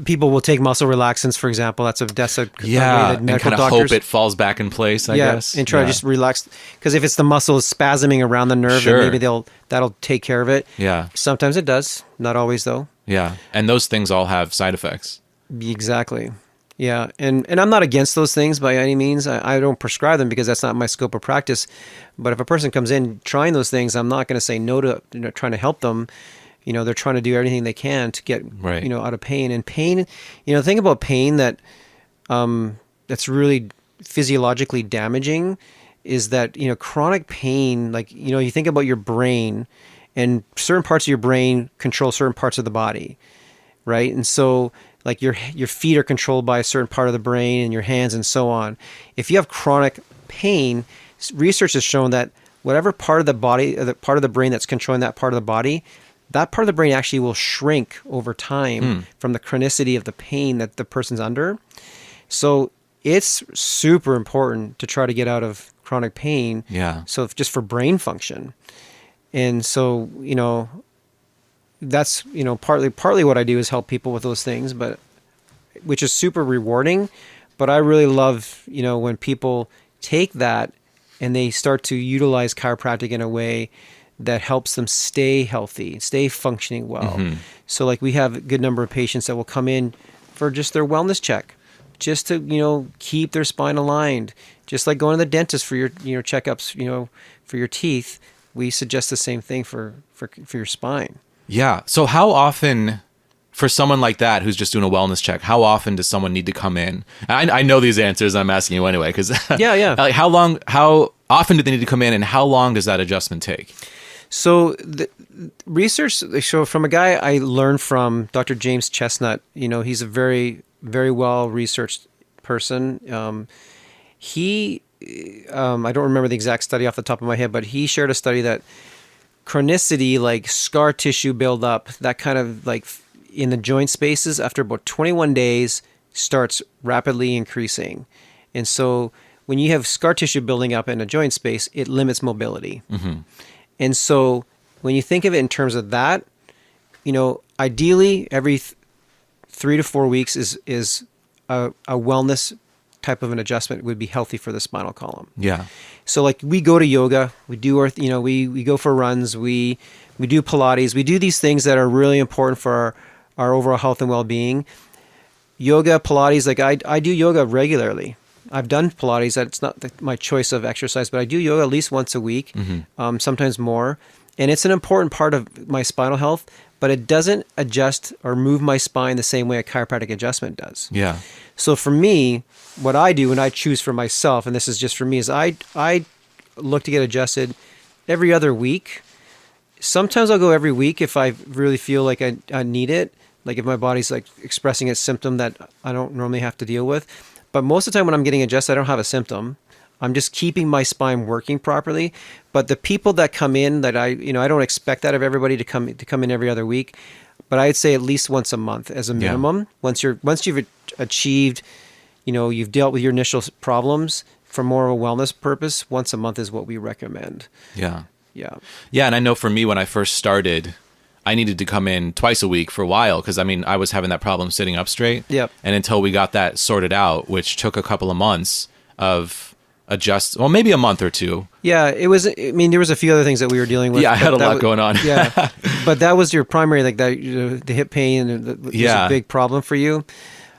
people will take muscle relaxants, for example. That's a way that medical and kind of doctors hope it falls back in place, I guess. And try to just relax. Because if it's the muscle spasming around the nerve, then maybe that'll take care of it. Yeah. Sometimes it does. Not always, though. Yeah. And those things all have side effects. Exactly. Yeah. And I'm not against those things by any means. I don't prescribe them because that's not my scope of practice. But if a person comes in trying those things, I'm not going to say no to trying to help them. They're trying to do everything they can to get, out of pain. And pain, the thing about pain that's really physiologically damaging is that, chronic pain, like, you think about your brain, and certain parts of your brain control certain parts of the body, right? And so, like, your feet are controlled by a certain part of the brain and your hands and so on. If you have chronic pain, research has shown that whatever part of the body, the part of the brain that's controlling that part of the body, that part of the brain actually will shrink over time from the chronicity of the pain that the person's under. So it's super important to try to get out of chronic pain. Yeah. So just for brain function. And so, that's, partly what I do is help people with those things, but which is super rewarding. But I really love, when people take that and they start to utilize chiropractic in a way that helps them stay healthy, stay functioning well. So like we have a good number of patients that will come in for just their wellness check, just to, keep their spine aligned. Just like going to the dentist for your, checkups, for your teeth, we suggest the same thing for your spine. Yeah. So how often, for someone like that who's just doing a wellness check, how often does someone need to come in? I know these answers. I'm asking you anyway, because yeah. Like how often do they need to come in, and how long does that adjustment take? So the research they show from a guy I learned from, Dr. James Chestnut. He's a very, very well researched person. I don't remember the exact study off the top of my head, but he shared a study that chronicity, like scar tissue buildup, that kind of like in the joint spaces, after about 21 days starts rapidly increasing. And so when you have scar tissue building up in a joint space, it limits mobility. Mm-hmm. And so when you think of it in terms of that, ideally every 3 to 4 weeks is a wellness type of an adjustment would be healthy for the spinal column. Yeah. So like we go to yoga, we do our, we go for runs, we do Pilates, we do these things that are really important for our overall health and well-being. Yoga, Pilates, like I do yoga regularly. I've done Pilates. That's not my choice of exercise, but I do yoga at least once a week, sometimes more. And it's an important part of my spinal health, but it doesn't adjust or move my spine the same way a chiropractic adjustment does. Yeah. So for me, what I do when I choose for myself, and this is just for me, is I look to get adjusted every other week. Sometimes I'll go every week if I really feel like I need it, like if my body's like expressing a symptom that I don't normally have to deal with. But most of the time when I'm getting adjusted, I don't have a symptom. I'm just keeping my spine working properly. But the people that come in that I don't expect that of everybody to come in every other week, but I'd say at least once a month as a minimum. Yeah. Once you've achieved, you've dealt with your initial problems for more of a wellness purpose, once a month is what we recommend. Yeah. Yeah. Yeah. And I know for me, when I first started, I needed to come in twice a week for a while because, I was having that problem sitting up straight. Yep. And until we got that sorted out, which took a couple of months of maybe a month or two. Yeah, it was, there was a few other things that we were dealing with. Yeah, I had a lot going on. Yeah. But that was your primary, like that, the hip pain was a big problem for you.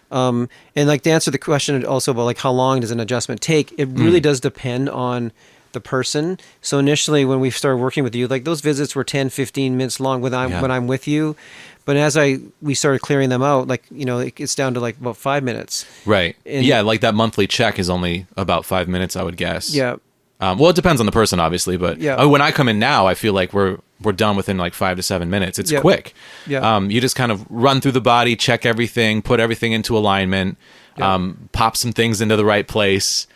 And like to answer the question also about like how long does an adjustment take, it really does depend on the person. So initially when we started working with you, like those visits were 10, 15 minutes long when I'm with you. But as we started clearing them out, like, it's down to like about 5 minutes. Right. And like that monthly check is only about 5 minutes, I would guess. Yeah. Well, it depends on the person, obviously, but when I come in now, I feel like we're done within like 5 to 7 minutes. It's quick. Yeah. You just kind of run through the body, check everything, put everything into alignment, pop some things into the right place.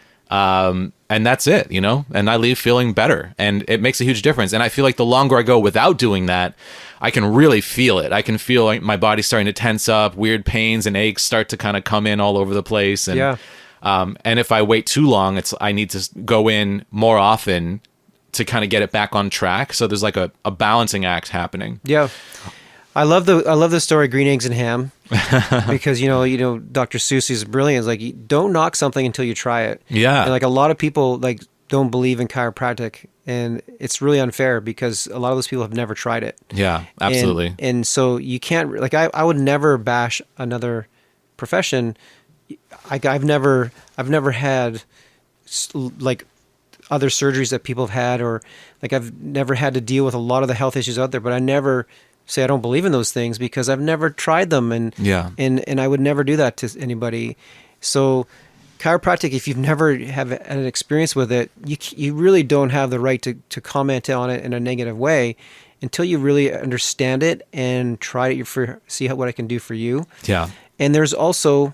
And that's it, and I leave feeling better, and it makes a huge difference. And I feel like the longer I go without doing that, I can really feel it. I can feel like my body starting to tense up, weird pains and aches start to kind of come in all over the place. And, and if I wait too long, I need to go in more often to kind of get it back on track. So there's like a balancing act happening. Yeah. I love the story Green Eggs and Ham because Dr. Seuss is brilliant. It's like don't knock something until you try it. Yeah. And like a lot of people like don't believe in chiropractic, and it's really unfair because a lot of those people have never tried it. Yeah, absolutely. And so you can't like I would never bash another profession. I've never had like other surgeries that people have had, or like I've never had to deal with a lot of the health issues out there, but I never say I don't believe in those things because I've never tried them, and I would never do that to anybody. So chiropractic, if you've never have an experience with it, you really don't have the right to comment on it in a negative way until you really understand it and try it see what it can do for you. Yeah. And there's also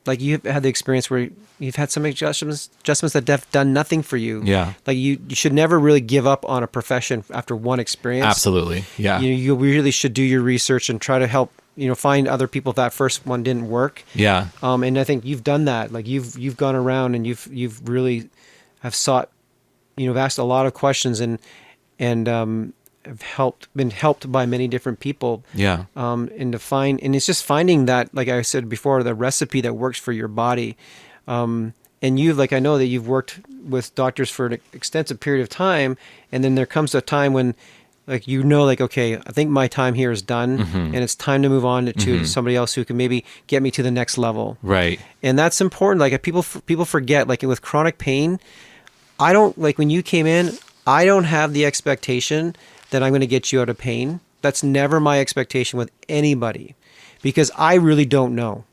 like you've had the experience where you've had some adjustments that have done nothing for you. Yeah. Like you should never really give up on a profession after one experience. Absolutely. Yeah. You really should do your research and try to help, find other people if that first one didn't work. Yeah. And I think you've done that. Like you've gone around and you've really have sought, have asked a lot of questions and have been helped by many different people. Yeah. And it's just finding that, like I said before, the recipe that works for your body. And I know that you've worked with doctors for an extensive period of time, and then there comes a time when Like, like, okay, I think my time here is done, and it's time to move on to somebody else who can maybe get me to the next level. Right. And that's important. Like, people forget, like, with chronic pain, I don't, like, when you came in, I don't have the expectation that I'm going to get you out of pain. That's never my expectation with anybody, because I really don't know.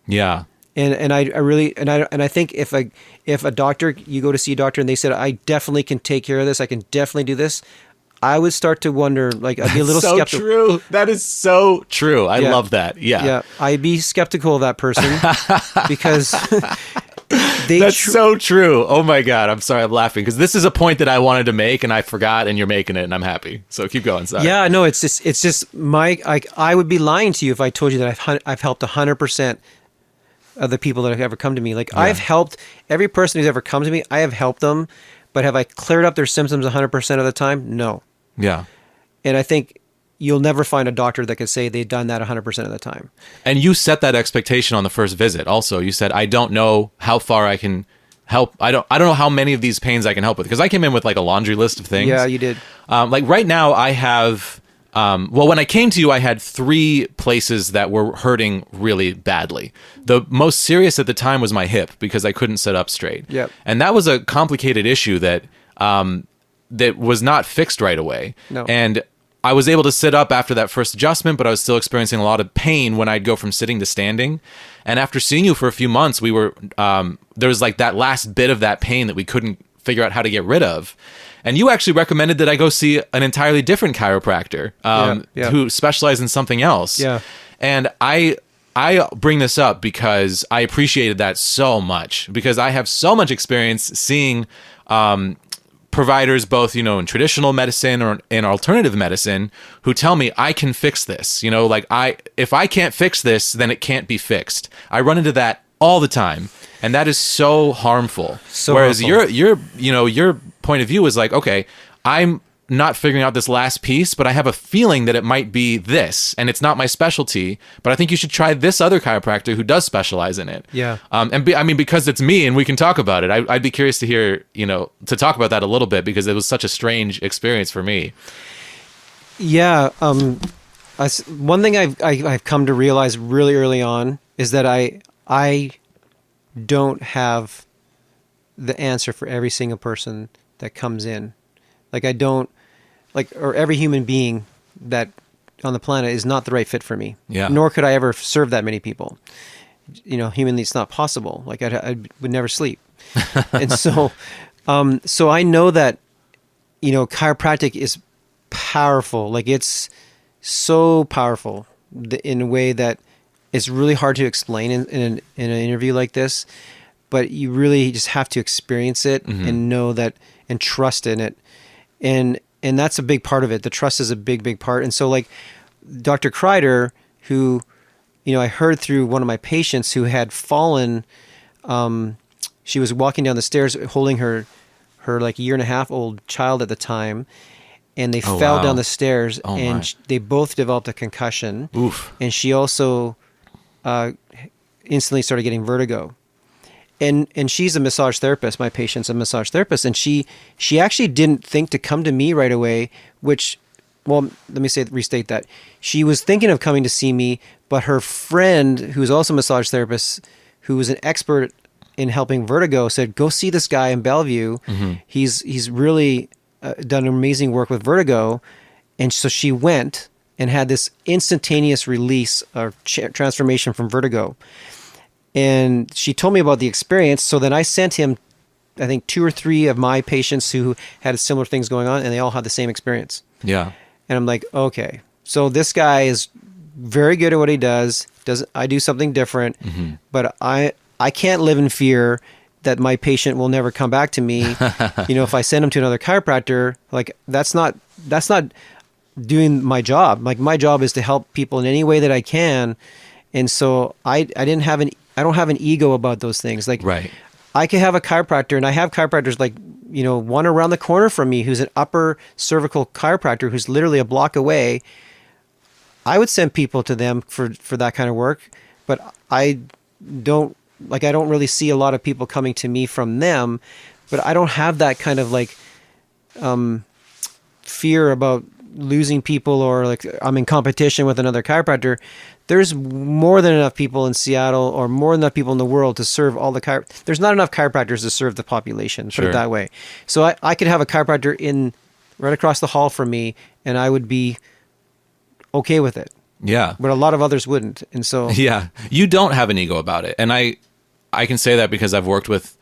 Yeah. And I think if a doctor, you go to see a doctor and they said, I definitely can take care of this, I can definitely do this, I would start to wonder, like, I'd be a little skeptical. True. That is so true. I Yeah. love that. Yeah. Yeah, I'd be skeptical of that person because That's so true. Oh my God. I'm sorry. I'm laughing because this is a point that I wanted to make and I forgot, and you're making it, and I'm happy. So keep going. Sorry. Yeah, no, it's just I would be lying to you if I told you that I've helped 100% of the people that have ever come to me. Like, I've helped every person who's ever come to me. I have helped them, but have I cleared up their symptoms 100% of the time? No. Yeah. And I think you'll never find a doctor that could say they've done that 100% of the time. And you set that expectation on the first visit. Also, you said, I don't know how far I can help. I don't know how many of these pains I can help with, because I came in with like a laundry list of things. Yeah, you did. Like right now I have, when I came to you, I had 3 places that were hurting really badly. The most serious at the time was my hip, because I couldn't sit up straight. Yep. And that was a complicated issue that was not fixed right away. No. And I was able to sit up after that first adjustment, but I was still experiencing a lot of pain when I'd go from sitting to standing. And after seeing you for a few months, we were there was like that last bit of that pain that we couldn't figure out how to get rid of. And you actually recommended that I go see an entirely different chiropractor who specialized in something else. Yeah. And I bring this up because I appreciated that so much, because I have so much experience seeing providers, both, in traditional medicine or in alternative medicine, who tell me I can fix this. Like, if I can't fix this, then it can't be fixed. I run into that all the time, and that is so harmful. Whereas harmful. your point of view is like, okay, I'm not figuring out this last piece, but I have a feeling that it might be this, and it's not my specialty, but I think you should try this other chiropractor who does specialize in it. Yeah. Because it's me and we can talk about it, I'd be curious to hear, to talk about that a little bit, because it was such a strange experience for me. Yeah. One thing I've come to realize really early on is that I don't have the answer for every single person that comes in. Like, I don't, or every human being that on the planet is not the right fit for me. Yeah. Nor could I ever serve that many people. Humanly, it's not possible. Like, I would never sleep. And so I know that, chiropractic is powerful. Like, it's so powerful in a way that it's really hard to explain in an interview like this, but you really just have to experience it and know that, and trust in it. And that's a big part of it. The trust is a big, big part. And so, like, Dr. Kreider, who, I heard through one of my patients who had fallen, she was walking down the stairs holding her like 1.5-year-old child at the time, and they fell down the stairs, and they both developed a concussion. Oof. And she also instantly started getting vertigo. And she's a massage therapist. My patient's a massage therapist, and she actually didn't think to come to me right away. Which, well, let me restate that. She was thinking of coming to see me, but her friend, who's also a massage therapist, who was an expert in helping vertigo, said, "Go see this guy in Bellevue. He's really done amazing work with vertigo." And so she went and had this instantaneous release or transformation from vertigo. And she told me about the experience. So then I sent him, I think, 2 or 3 of my patients who had similar things going on, and they all had the same experience. Yeah. And I'm like, okay, so this guy is very good at what he does. I do something different, but I can't live in fear that my patient will never come back to me. If I send him to another chiropractor, like, that's not doing my job. Like, my job is to help people in any way that I can. And so I don't have an ego about those things. Like, right. I could have a chiropractor, and I have chiropractors, like, one around the corner from me who's an upper cervical chiropractor who's literally a block away. I would send people to them for that kind of work, but I don't really see a lot of people coming to me from them, but I don't have that kind of, like, fear about losing people or like I'm in competition with another chiropractor. There's more than enough people in Seattle or more than enough people in the world to serve all the there's not enough chiropractors to serve the population, put Sure. it that way. So I could have a chiropractor right across the hall from me and I would be okay with it. Yeah. But a lot of others wouldn't. And so Yeah. You don't have an ego about it. And I can say that because I've worked with,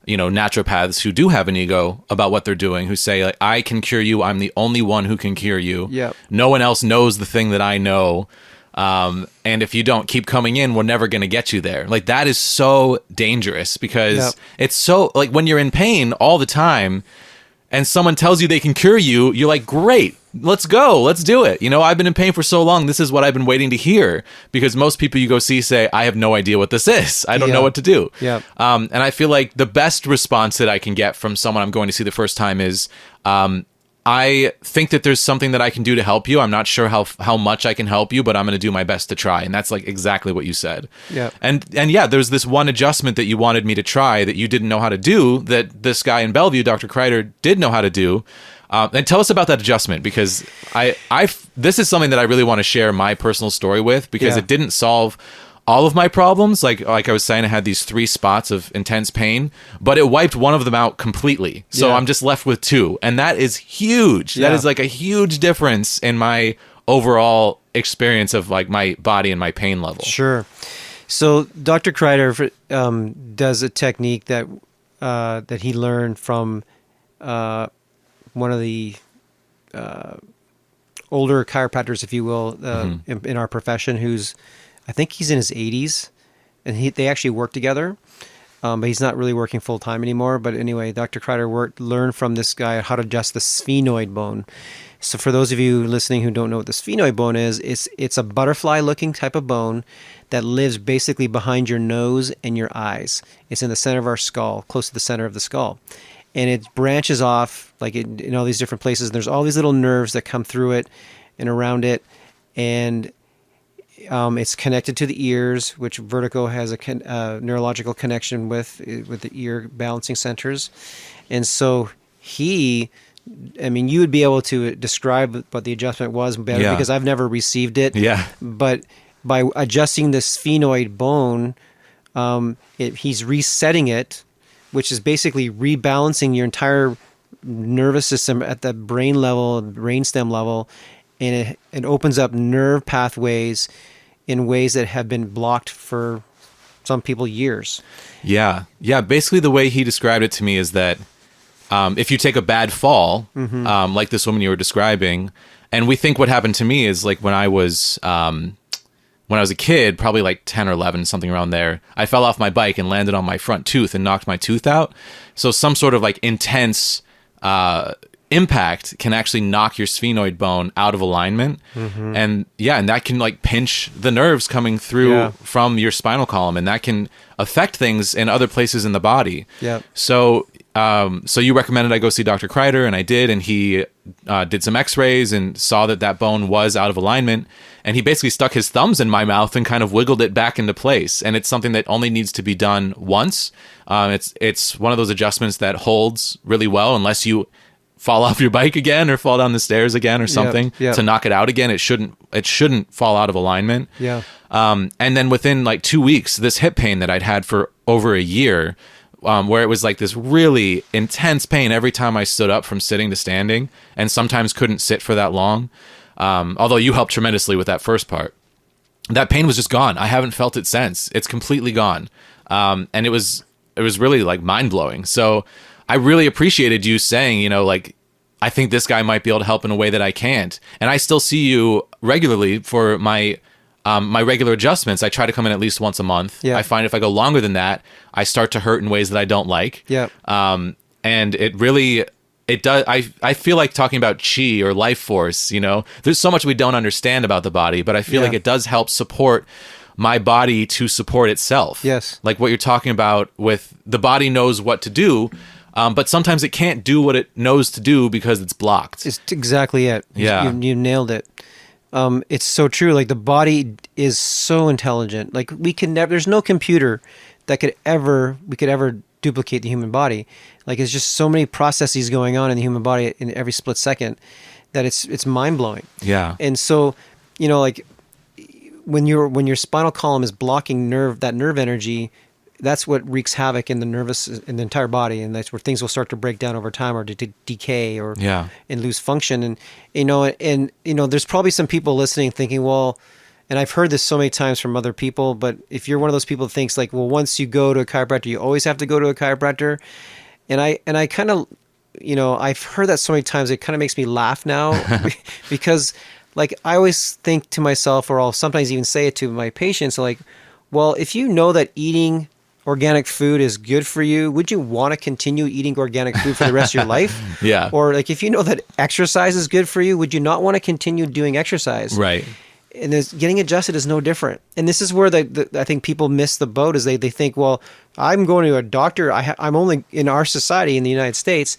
naturopaths who do have an ego about what they're doing, who say, like, I can cure you. I'm the only one who can cure you. Yep. No one else knows the thing that I know. And if you don't keep coming in, we're never going to get you there. Like, that is so dangerous because Yep. it's so, like, when you're in pain all the time and someone tells you they can cure you, you're like, great, let's go, let's do it. I've been in pain for so long. This is what I've been waiting to hear, because most people you go see say, I have no idea what this is. I don't know what to do. Yeah. And I feel like the best response that I can get from someone I'm going to see the first time is, I think that there's something that I can do to help you. I'm not sure how much I can help you, but I'm going to do my best to try. And that's like exactly what you said. Yeah. And yeah, there's this one adjustment that you wanted me to try that you didn't know how to do, that this guy in Bellevue, Dr. Kreider, did know how to do. And tell us about that adjustment, because this is something that I really want to share my personal story with, because it didn't solve all of my problems. Like I was saying, I had these 3 spots of intense pain, but it wiped one of them out completely. So I'm just left with 2. And that is huge. Yeah. That is like a huge difference in my overall experience of like my body and my pain level. Sure. So Dr. Kreider does a technique that he learned from one of the older chiropractors, if you will, in our profession, I think he's in his 80s, and they actually work together, but he's not really working full time anymore. But anyway, Dr. Kreider learned from this guy how to adjust the sphenoid bone. So for those of you listening who don't know what the sphenoid bone is, it's a butterfly-looking type of bone that lives basically behind your nose and your eyes. It's in the center of our skull, close to the center of the skull. And it branches off like in all these different places. There's all these little nerves that come through it and around it, and it's connected to the ears, which vertigo has a neurological connection with the ear balancing centers. And so you would be able to describe what the adjustment was better because I've never received it. Yeah. But by adjusting the sphenoid bone, he's resetting it, which is basically rebalancing your entire nervous system at the brain level, brainstem level, and it opens up nerve pathways in ways that have been blocked for some people years. Yeah. Yeah. Basically, the way he described it to me is that if you take a bad fall, like this woman you were describing, and we think what happened to me is like when I was a kid, probably like 10 or 11, something around there, I fell off my bike and landed on my front tooth and knocked my tooth out. So some sort of like intense impact can actually knock your sphenoid bone out of alignment. And that can like pinch the nerves coming through from your spinal column, and that can affect things in other places in the body. So you recommended I go see Dr. Kreider, and I did, and he did some x-rays and saw that bone was out of alignment, and he basically stuck his thumbs in my mouth and kind of wiggled it back into place. And it's something that only needs to be done once. It's one of those adjustments that holds really well unless you fall off your bike again or fall down the stairs again or something to knock it out again. It shouldn't fall out of alignment. And then within like 2 weeks, this hip pain that I'd had for over a year, where it was like this really intense pain every time I stood up from sitting to standing, and sometimes couldn't sit for that long. Although you helped tremendously with that first part. That pain was just gone. I haven't felt it since. It's completely gone. And it was really like mind blowing. So I really appreciated you saying, like, I think this guy might be able to help in a way that I can't. And I still see you regularly for my regular adjustments. I try to come in at least once a month. I find if I go longer than that, I start to hurt in ways that I don't like. And it does. I feel like talking about chi or life force, there's so much we don't understand about the body, but I feel like it does help support my body to support itself. Like what you're talking about with the body knows what to do, but sometimes it can't do what it knows to do because it's blocked. It's exactly it. You nailed it. It's so true. Like the body is so intelligent. Like there's no computer that we could ever duplicate the human body. Like it's just so many processes going on in the human body in every split second that it's mind blowing. Yeah. And so, like when your spinal column is blocking that nerve energy, that's what wreaks havoc in the entire body, and that's where things will start to break down over time or decay or and lose function. And there's probably some people listening thinking, well, and I've heard this so many times from other people, but if you're one of those people that thinks like, well, once you go to a chiropractor, you always have to go to a chiropractor, and I kind of, I've heard that so many times, it kind of makes me laugh now because like I always think to myself, or I'll sometimes even say it to my patients, like, well, if you know that eating organic food is good for you, would you want to continue eating organic food for the rest of your life? Yeah. Or like if you know that exercise is good for you, would you not want to continue doing exercise? Right. And getting adjusted is no different. And this is where I think people miss the boat, is they think, I'm going to a doctor. I'm only in our society in the United States.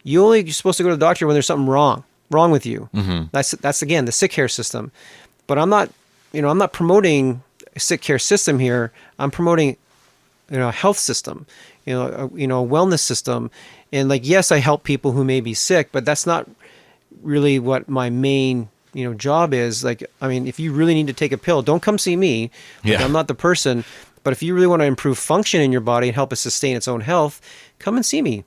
You're supposed to go to the doctor when there's something wrong with you. Mm-hmm. That's again the sick care system. But I'm not promoting a sick care system here. I'm promoting a health system, a wellness system. And like, yes, I help people who may be sick, but that's not really what my main job is. Like, I mean, if you really need to take a pill, don't come see me. Like, I'm not the person. But if you really want to improve function in your body and help it sustain its own health, come and see me.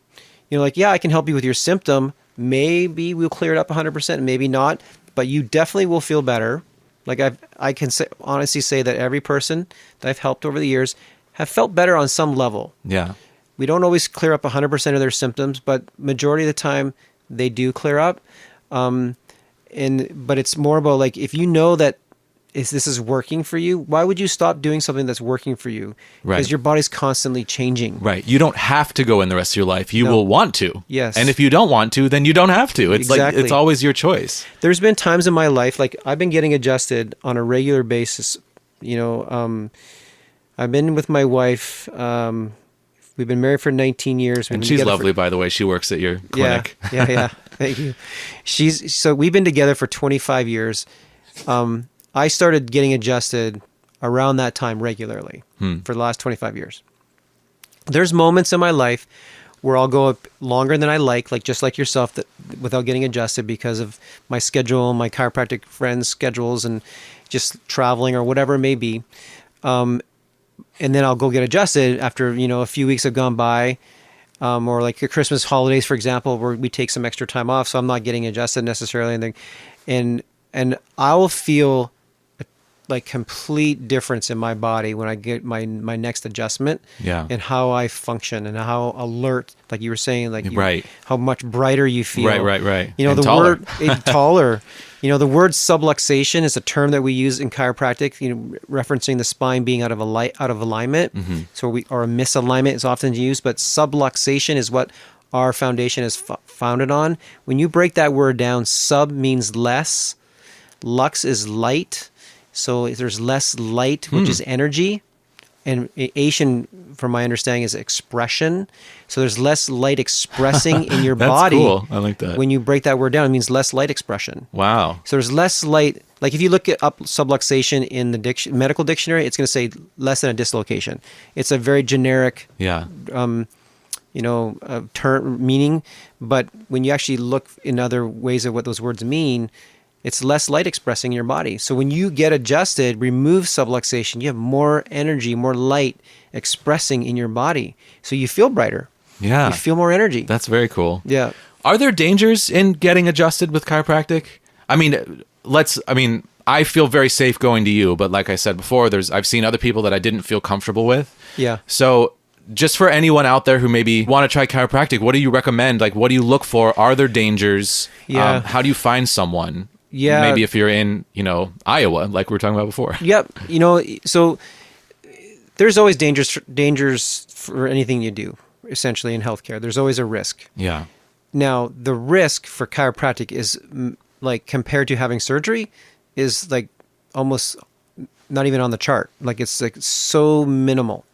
I can help you with your symptom. Maybe we'll clear it up 100%, maybe not, but you definitely will feel better. Like I can honestly say that every person that I've helped over the years have felt better on some level. Yeah. We don't always clear up 100% of their symptoms, but majority of the time they do clear up. But it's more about like, if you know that this is working for you, why would you stop doing something that's working for you? Right. Because your body's constantly changing. Right. You don't have to go in the rest of your life. You will want to. Yes. And if you don't want to, then you don't have to. It's Exactly. like, it's always your choice. There's been times in my life, like I've been getting adjusted on a regular basis. I've been with my wife. We've been married for 19 years. And she's lovely, by the way. She works at your clinic. Yeah. Thank you. So we've been together for 25 years. I started getting adjusted around that time regularly for the last 25 years. There's moments in my life where I'll go up longer than I like just like yourself, that without getting adjusted because of my schedule, my chiropractic friends' schedules, and just traveling or whatever it may be. And then I'll go get adjusted after, a few weeks have gone by, or like the Christmas holidays, for example, where we take some extra time off. So I'm not getting adjusted necessarily. And I will feel like complete difference in my body when I get my next adjustment, and how I function and how alert, like you were saying, like how much brighter you feel. Right. The taller. word taller. The word subluxation is a term that we use in chiropractic, referencing the spine being out of alignment. Mm-hmm. So or a misalignment is often used, but subluxation is what our foundation is founded on. When you break that word down, sub means less, lux is light. So there's less light, which is energy, and ation, from my understanding, is expression. So there's less light expressing in your body. That's cool. I like that. When you break that word down, it means less light expression. Wow. So there's less light. Like if you look up subluxation in the medical dictionary, it's going to say less than a dislocation. It's a very generic term meaning. But when you actually look in other ways of what those words mean, it's less light expressing in your body. So when you get adjusted, remove subluxation, you have more energy, more light expressing in your body. So you feel brighter. Yeah. You feel more energy. That's very cool. Yeah. Are there dangers in getting adjusted with chiropractic? I feel very safe going to you, but like I said before, I've seen other people that I didn't feel comfortable with. Yeah. So just for anyone out there who maybe want to try chiropractic, what do you recommend? Like, what do you look for? Are there dangers? Yeah. How do you find someone? Yeah. Maybe if you're in, Iowa, like we were talking about before. Yep. So there's always dangers for anything you do, essentially, in healthcare. There's always a risk. Yeah. Now, the risk for chiropractic is, like, compared to having surgery, is like almost not even on the chart. Like, it's like so minimal.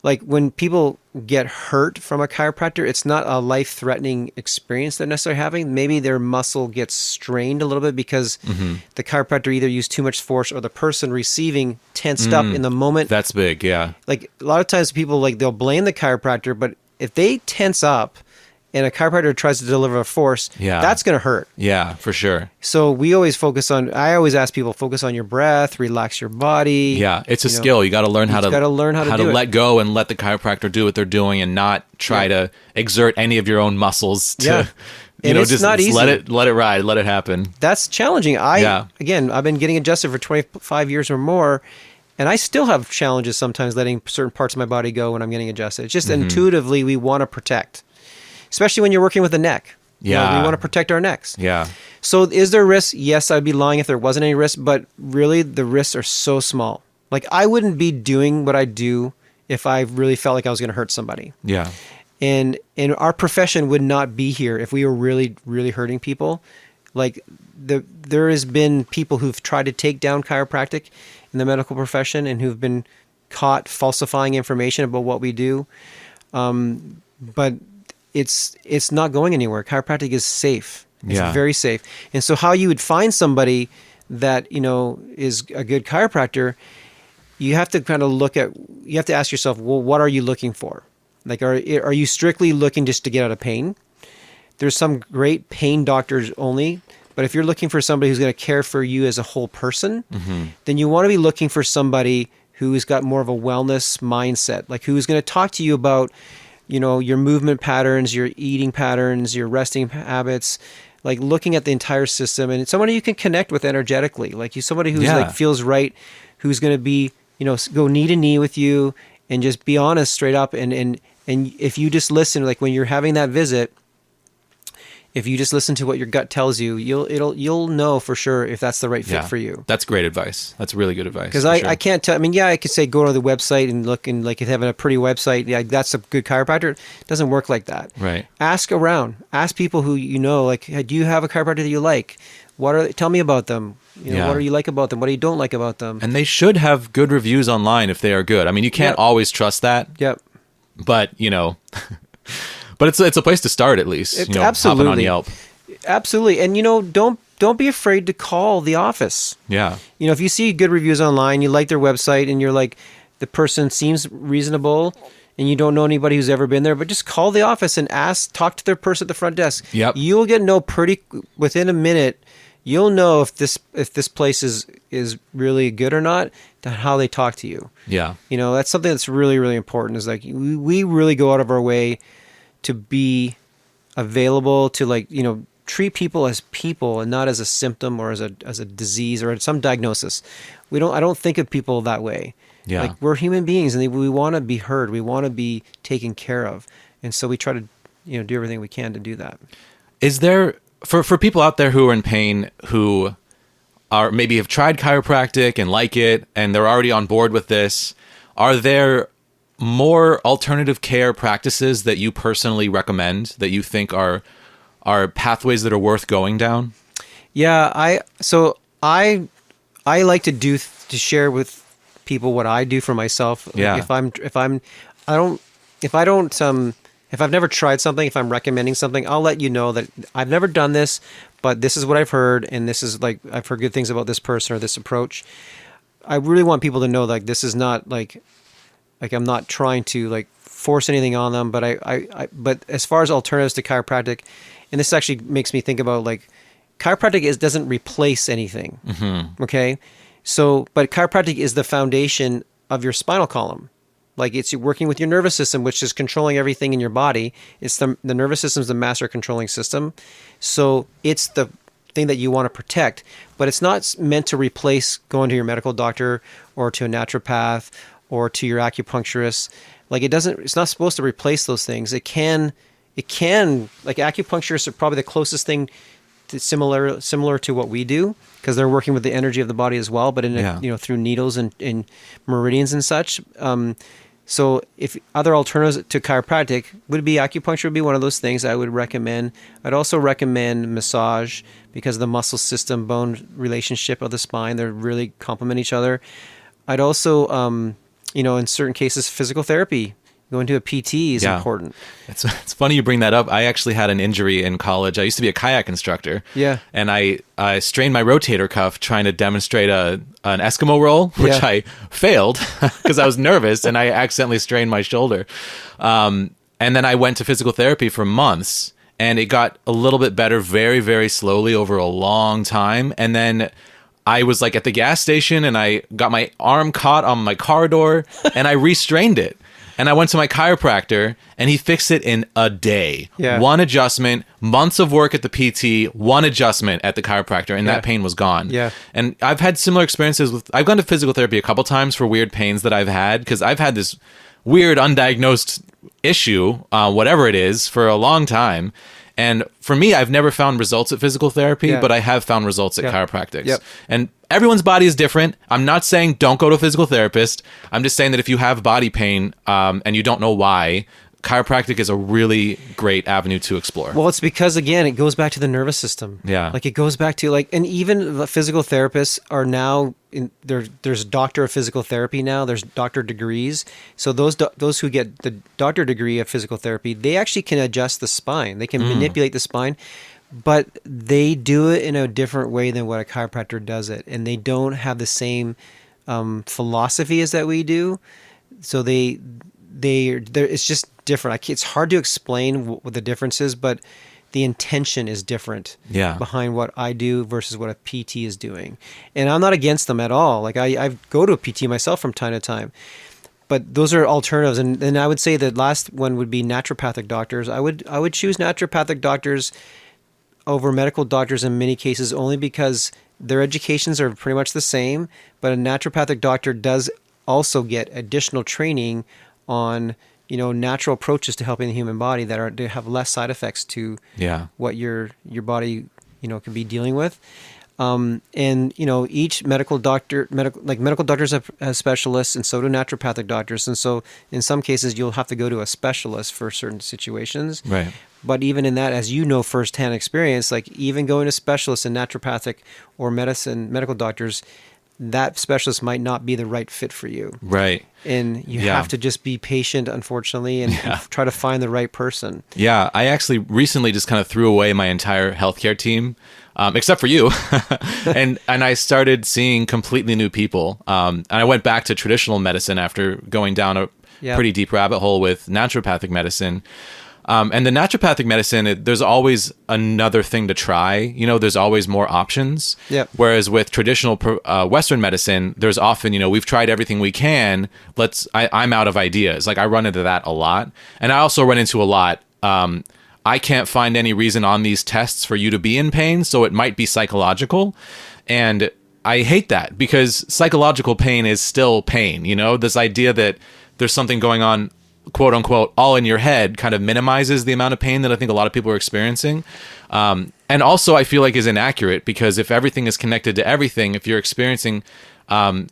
Like when people get hurt from a chiropractor, it's not a life-threatening experience they're necessarily having. Maybe their muscle gets strained a little bit because the chiropractor either used too much force or the person receiving tensed up in the moment. That's big, yeah. Like a lot of times people, like, they'll blame the chiropractor, but if they tense up and a chiropractor tries to deliver a force, that's going to hurt. Yeah, for sure. So I always ask people, focus on your breath, relax your body. Yeah, it's a skill. You got to learn how to let go and let the chiropractor do what they're doing and not try to exert any of your own muscles to, it's not easy. let it ride, let it happen. That's challenging. Again, I've been getting adjusted for 25 years or more, and I still have challenges sometimes letting certain parts of my body go when I'm getting adjusted. It's just intuitively we want to protect, especially when you're working with the neck. Yeah. We want to protect our necks. Yeah. So is there risk? Yes, I'd be lying if there wasn't any risk, but really the risks are so small. Like I wouldn't be doing what I do if I really felt like I was going to hurt somebody. Yeah. And our profession would not be here if we were really, really hurting people. Like there has been people who've tried to take down chiropractic in the medical profession and who've been caught falsifying information about what we do. But it's not going anywhere. Chiropractic is safe. It's very safe. And so how you would find somebody that, is a good chiropractor, you have to kind of you have to ask yourself, well, what are you looking for? Like, are you strictly looking just to get out of pain? There's some great pain doctors only, but if you're looking for somebody who's going to care for you as a whole person, then you want to be looking for somebody who's got more of a wellness mindset, like who's going to talk to you about, your movement patterns, your eating patterns, your resting habits, like looking at the entire system, and somebody you can connect with energetically, like somebody who's like feels right, who's going to be, go knee to knee with you and just be honest straight up. And if you just listen, like when you're having that visit, if you just listen to what your gut tells you, you'll know for sure if that's the right fit for you. That's great advice. That's really good advice. Because I can't tell. I mean, I could say go to the website and look, and like if having a pretty website, that's a good chiropractor. It doesn't work like that. Right. Ask around. Ask people who like, hey, do you have a chiropractor that you like? Tell me about them. What do you like about them? What do you don't like about them? And they should have good reviews online if they are good. I mean, you can't always trust that. Yep. But but it's a place to start at least. Absolutely. Hopping on Yelp. Absolutely. And don't be afraid to call the office. Yeah. If you see good reviews online, you like their website, and you're like, the person seems reasonable, and you don't know anybody who's ever been there, but just call the office and talk to their person at the front desk. Yep. You'll get within a minute. You'll know if this place is really good or not, to how they talk to you. Yeah. That's something that's really, really important. Is like we really go out of our way to be available to treat people as people and not as a symptom or as a disease or some diagnosis. I don't think of people that way. Yeah. Like we're human beings and we want to be heard. We want to be taken care of. And so we try to, do everything we can to do that. Is there, for people out there who are in pain, who are maybe have tried chiropractic and like it, and they're already on board with this, are there more alternative care practices that you personally recommend that you think are pathways that are worth going down? Yeah, I like to share with people what I do for myself. Yeah. If I've never tried something, if I'm recommending something, I'll let you know that I've never done this, but this is what I've heard, and this is like I've heard good things about this person or this approach. I really want people to know like this is not like I'm not trying to like force anything on them, but but as far as alternatives to chiropractic, and this actually makes me think about like chiropractic doesn't replace anything. Mm-hmm. Okay. So, but chiropractic is the foundation of your spinal column. Like it's working with your nervous system, which is controlling everything in your body. It's the nervous system is the master controlling system. So it's the thing that you want to protect, but it's not meant to replace going to your medical doctor or to a naturopath or to your acupuncturist. Like it's not supposed to replace those things. It can, like acupuncturists are probably the closest thing to similar to what we do, because they're working with the energy of the body as well, but through needles and meridians and such. So if other alternatives to chiropractic would be acupuncture would be one of those things I would recommend. I'd also recommend massage because of the muscle system bone relationship of the spine. They really complement each other. I'd also, in certain cases, physical therapy. Going to a PT is important. It's funny you bring that up. I actually had an injury in college. I used to be a kayak instructor. Yeah. And I strained my rotator cuff trying to demonstrate an Eskimo roll, which I failed because I was nervous and I accidentally strained my shoulder. And then I went to physical therapy for months, and it got a little bit better very, very slowly over a long time. And then I was like at the gas station, and I got my arm caught on my car door, and I restrained it. And I went to my chiropractor, and he fixed it in a day. Yeah. One adjustment, months of work at the PT, one adjustment at the chiropractor, and that pain was gone. Yeah. And I've had similar experiences I've gone to physical therapy a couple times for weird pains that I've had, because I've had this weird undiagnosed issue, whatever it is, for a long time. And for me, I've never found results at physical therapy, but I have found results at chiropractics. Yep. And everyone's body is different. I'm not saying don't go to a physical therapist. I'm just saying that if you have body pain and you don't know why, chiropractic is a really great avenue to explore. Well, it's because, again, it goes back to the nervous system. Yeah. Like, it goes back to, like, and even the physical therapists are now, there's doctor of physical therapy now, there's doctor degrees. So those who get the doctor degree of physical therapy, they actually can adjust the spine. They can manipulate the spine, but they do it in a different way than what a chiropractor does it. And they don't have the same philosophy as that we do. So it's just different. It's hard to explain what the difference is, but the intention is different behind what I do versus what a PT is doing. And I'm not against them at all. Like, I go to a PT myself from time to time, but those are alternatives. And I would say that last one would be naturopathic doctors. I would choose naturopathic doctors over medical doctors in many cases, only because their educations are pretty much the same, but a naturopathic doctor does also get additional training on natural approaches to helping the human body that have less side effects to what your body can be dealing with. And each medical doctors have specialists, and so do naturopathic doctors. And so in some cases you'll have to go to a specialist for certain situations. Right. But even in that, as you know, firsthand experience, like even going to specialists in naturopathic or medical doctors, that specialist might not be the right fit for you. Right. And you have to just be patient, unfortunately, and try to find the right person. Yeah. I actually recently just kind of threw away my entire healthcare team, except for you. and I started seeing completely new people. And I went back to traditional medicine after going down a pretty deep rabbit hole with naturopathic medicine. And the naturopathic medicine, there's always another thing to try. There's always more options. Yep. Whereas with traditional Western medicine, there's often, we've tried everything we can. I'm out of ideas. Like, I run into that a lot. And I also run into a lot. I can't find any reason on these tests for you to be in pain, so it might be psychological. And I hate that, because psychological pain is still pain. This idea that there's something going on, quote unquote, all in your head, kind of minimizes the amount of pain that I think a lot of people are experiencing. And also I feel like is inaccurate, because if everything is connected to everything, if you're experiencing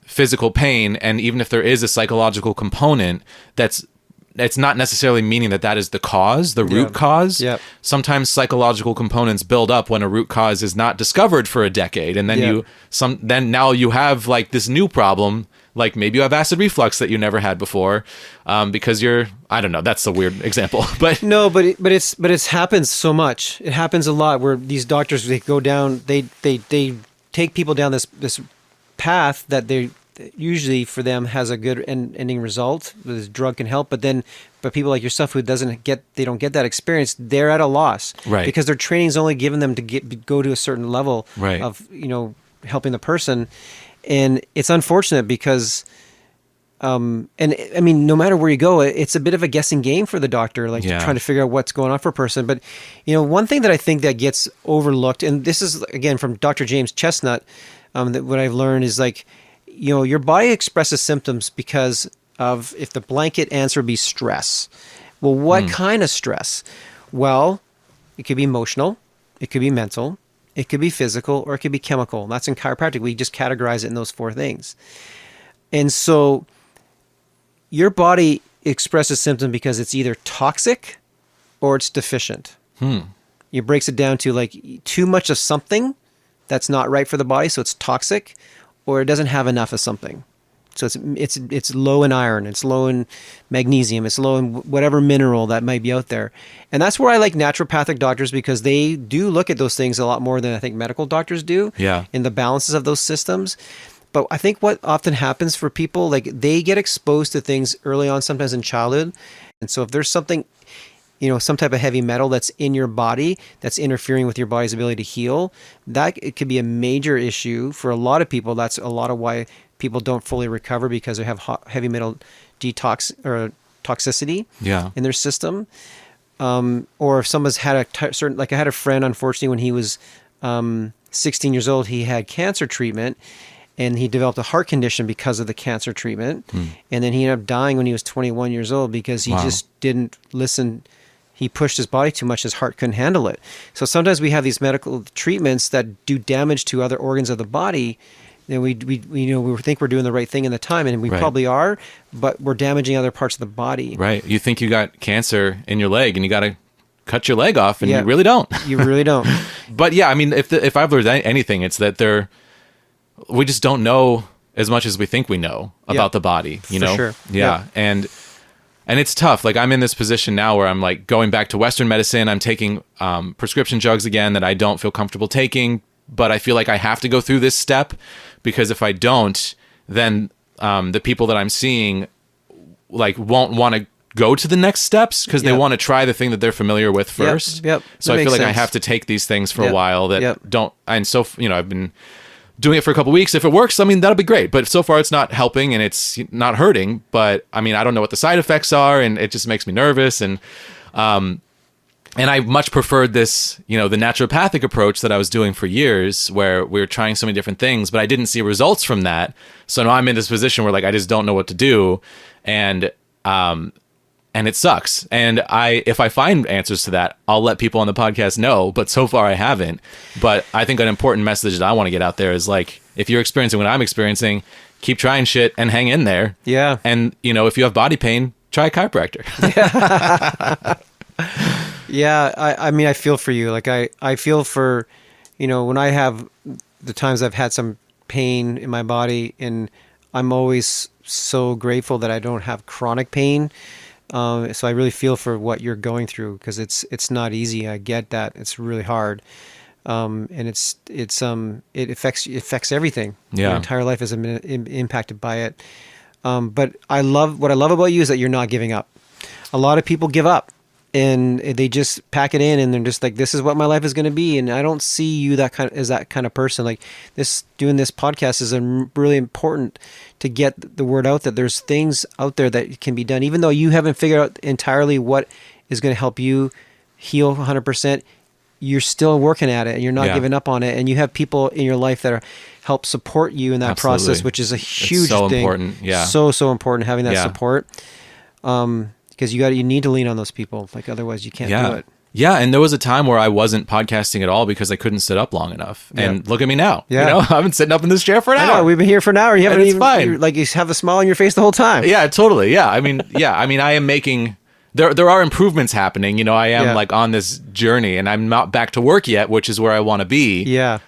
physical pain, and even if there is a psychological component, it's not necessarily meaning that is the cause, the root cause. Yep. Sometimes psychological components build up when a root cause is not discovered for a decade. And then now you have like this new problem. Like, maybe you have acid reflux that you never had before, because I don't know. That's a weird example, but no, but it's happens so much. It happens a lot where these doctors, they go down, they take people down this path that they usually for them has a good ending result. This drug can help, but people like yourself who don't get that experience, they're at a loss, right? Because their training's only given them to go to a certain level of helping the person. And it's unfortunate because, and I mean, no matter where you go, it's a bit of a guessing game for the doctor, trying to figure out what's going on for a person. But, one thing that I think that gets overlooked, and this is, again, from Dr. James Chestnut, that what I've learned is your body expresses symptoms because of, if the blanket answer would be stress. Well, what kind of stress? Well, it could be emotional, it could be mental, it could be physical, or it could be chemical. That's in chiropractic. We just categorize it in those four things. And so your body expresses symptoms because it's either toxic or it's deficient. It breaks it down to like too much of something that's not right for the body, so it's toxic, or it doesn't have enough of something. So it's low in iron, it's low in magnesium, it's low in whatever mineral that might be out there. And that's where I like naturopathic doctors, because they do look at those things a lot more than I think medical doctors do in the balances of those systems. But I think what often happens for people, like they get exposed to things early on, sometimes in childhood. And so if there's something, some type of heavy metal that's in your body that's interfering with your body's ability to heal, that it could be a major issue for a lot of people. That's a lot of why people don't fully recover, because they have heavy metal detox or toxicity in their system. Or if someone's had a certain, like I had a friend, unfortunately, when he was 16 years old, he had cancer treatment, and he developed a heart condition because of the cancer treatment. And then he ended up dying when he was 21 years old because he just didn't listen. He pushed his body too much. His heart couldn't handle it. So sometimes we have these medical treatments that do damage to other organs of the body. And we think we're doing the right thing in the time, and we probably are, but we're damaging other parts of the body. Right. You think you got cancer in your leg, and you got to cut your leg off, and you really don't. You really don't. But yeah, I mean, if I've learned anything, it's that we just don't know as much as we think we know about the body. You know, sure. Yeah, and it's tough. Like, I'm in this position now where I'm like going back to Western medicine. I'm taking prescription drugs again that I don't feel comfortable taking, but I feel like I have to go through this step, because if I don't, then the people that I'm seeing like won't want to go to the next steps, because they want to try the thing that they're familiar with first. So I feel like I have to take these things for a while that don't. And so I've been doing it for a couple of weeks. If it works, I mean, that'll be great. But so far, it's not helping and it's not hurting. But I mean, I don't know what the side effects are, and it just makes me nervous. And I much preferred this, the naturopathic approach that I was doing for years, where we were trying so many different things, but I didn't see results from that. So now I'm in this position where like I just don't know what to do, and it sucks. And if I find answers to that, I'll let people on the podcast know. But so far, I haven't. But I think an important message that I want to get out there is like, if you're experiencing what I'm experiencing, keep trying shit and hang in there. Yeah. And if you have body pain, try a chiropractor. Yeah, I mean, I feel for you. Like I feel for, when I have the times I've had some pain in my body, and I'm always so grateful that I don't have chronic pain. So I really feel for what you're going through, because it's not easy. I get that. It's really hard. And it affects everything. Yeah. Your entire life is impacted by it. But what I love about you is that you're not giving up. A lot of people give up, and they just pack it in, and they're just like, this is what my life is going to be. And I don't see you that kind of person. Like doing this podcast is really important to get the word out that there's things out there that can be done. Even though you haven't figured out entirely what is going to help you heal 100%, you're still working at it, and you're not giving up on it. And you have people in your life that help support you in that process, which is a huge thing. Important. Yeah. So important having that support. Because you need to lean on those people. Like, otherwise you can't do it. Yeah, and there was a time where I wasn't podcasting at all because I couldn't sit up long enough. And look at me now. Yeah. I've been sitting up in this chair for an hour. We've been here for an hour. You haven't even, fine. You have a smile on your face the whole time. Yeah, totally. Yeah. I mean, I am making, there are improvements happening. I am like on this journey, and I'm not back to work yet, which is where I want to be. Yeah.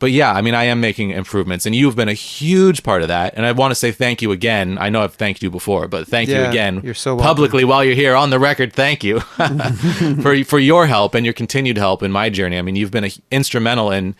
But yeah, I mean, I am making improvements, and you've been a huge part of that. And I want to say thank you again. I know I've thanked you before, but thank you again. You're so publicly while you're here on the record. Thank you for your help and your continued help in my journey. I mean, you've been instrumental in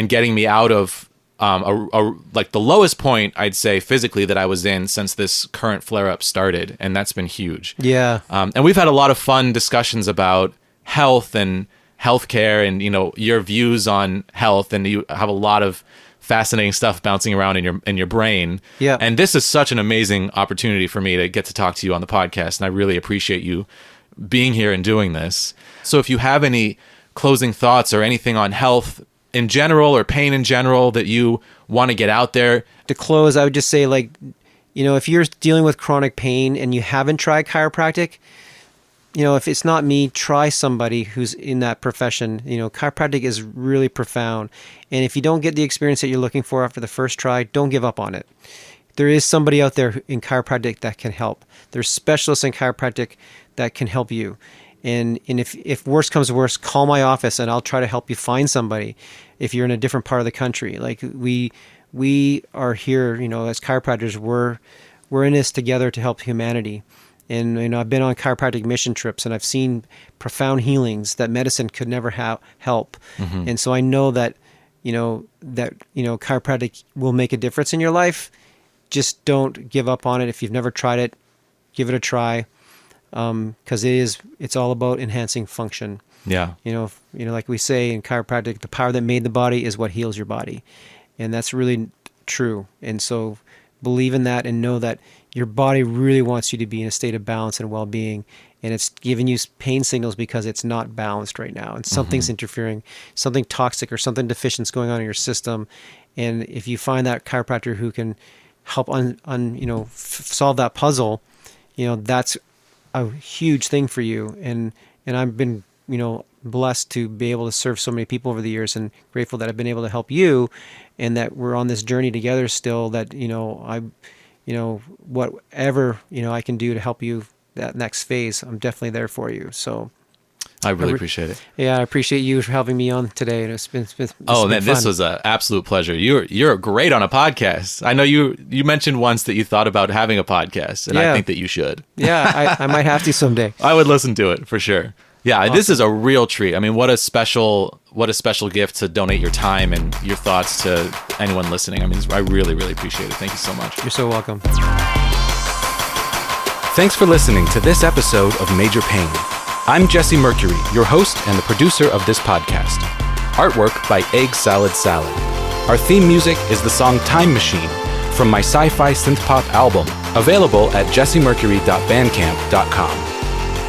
getting me out of like the lowest point, I'd say, physically that I was in since this current flare-up started, and that's been huge. Yeah. And we've had a lot of fun discussions about health and healthcare, and your views on health, and you have a lot of fascinating stuff bouncing around in your brain. Yeah. And this is such an amazing opportunity for me to get to talk to you on the podcast, and I really appreciate you being here and doing this. So if you have any closing thoughts or anything on health in general or pain in general that you want to get out there. To close, I would just say, like, if you're dealing with chronic pain and you haven't tried chiropractic, if it's not me, try somebody who's in that profession. Chiropractic is really profound. And if you don't get the experience that you're looking for after the first try, don't give up on it. There is somebody out there in chiropractic that can help. There's specialists in chiropractic that can help you. And if worse comes to worse, call my office and I'll try to help you find somebody if you're in a different part of the country. Like we are here, as chiropractors, we're in this together to help humanity. And I've been on chiropractic mission trips, and I've seen profound healings that medicine could never help. Mm-hmm. And so I know that chiropractic will make a difference in your life. Just don't give up on it. If you've never tried it, give it a try. because it's all about enhancing function. Yeah. Like we say in chiropractic, the power that made the body is what heals your body, and that's really true. And so believe in that and know that your body really wants you to be in a state of balance and well-being, and it's giving you pain signals because it's not balanced right now, and something's interfering, something toxic or something deficient's going on in your system. And if you find that chiropractor who can help solve that puzzle, that's a huge thing for you. And I've been blessed to be able to serve so many people over the years, and grateful that I've been able to help you, and that we're on this journey together still, that whatever I can do to help you that next phase, I'm definitely there for you. So I really appreciate it. Yeah, I appreciate you for having me on today, and it's been man, this was an absolute pleasure. You're great on a podcast. I know you mentioned once that you thought about having a podcast, and I think that you should. Yeah, I might have to someday. I would listen to it for sure. Yeah, awesome. This is a real treat. I mean, what a special gift to donate your time and your thoughts to anyone listening. I mean, I really, really appreciate it. Thank you so much. You're so welcome. Thanks for listening to this episode of Major Pain. I'm Jesse Mercury, your host and the producer of this podcast. Artwork by Egg Salad Salad. Our theme music is the song Time Machine from my sci-fi synth-pop album, available at jessemmercury.bandcamp.com.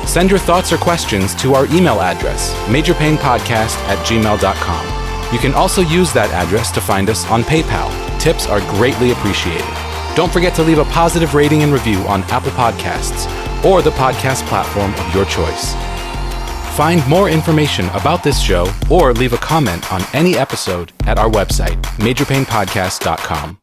Send your thoughts or questions to our email address, majorpainpodcast@gmail.com. You can also use that address to find us on PayPal. Tips are greatly appreciated. Don't forget to leave a positive rating and review on Apple Podcasts or the podcast platform of your choice. Find more information about this show or leave a comment on any episode at our website, majorpainpodcast.com.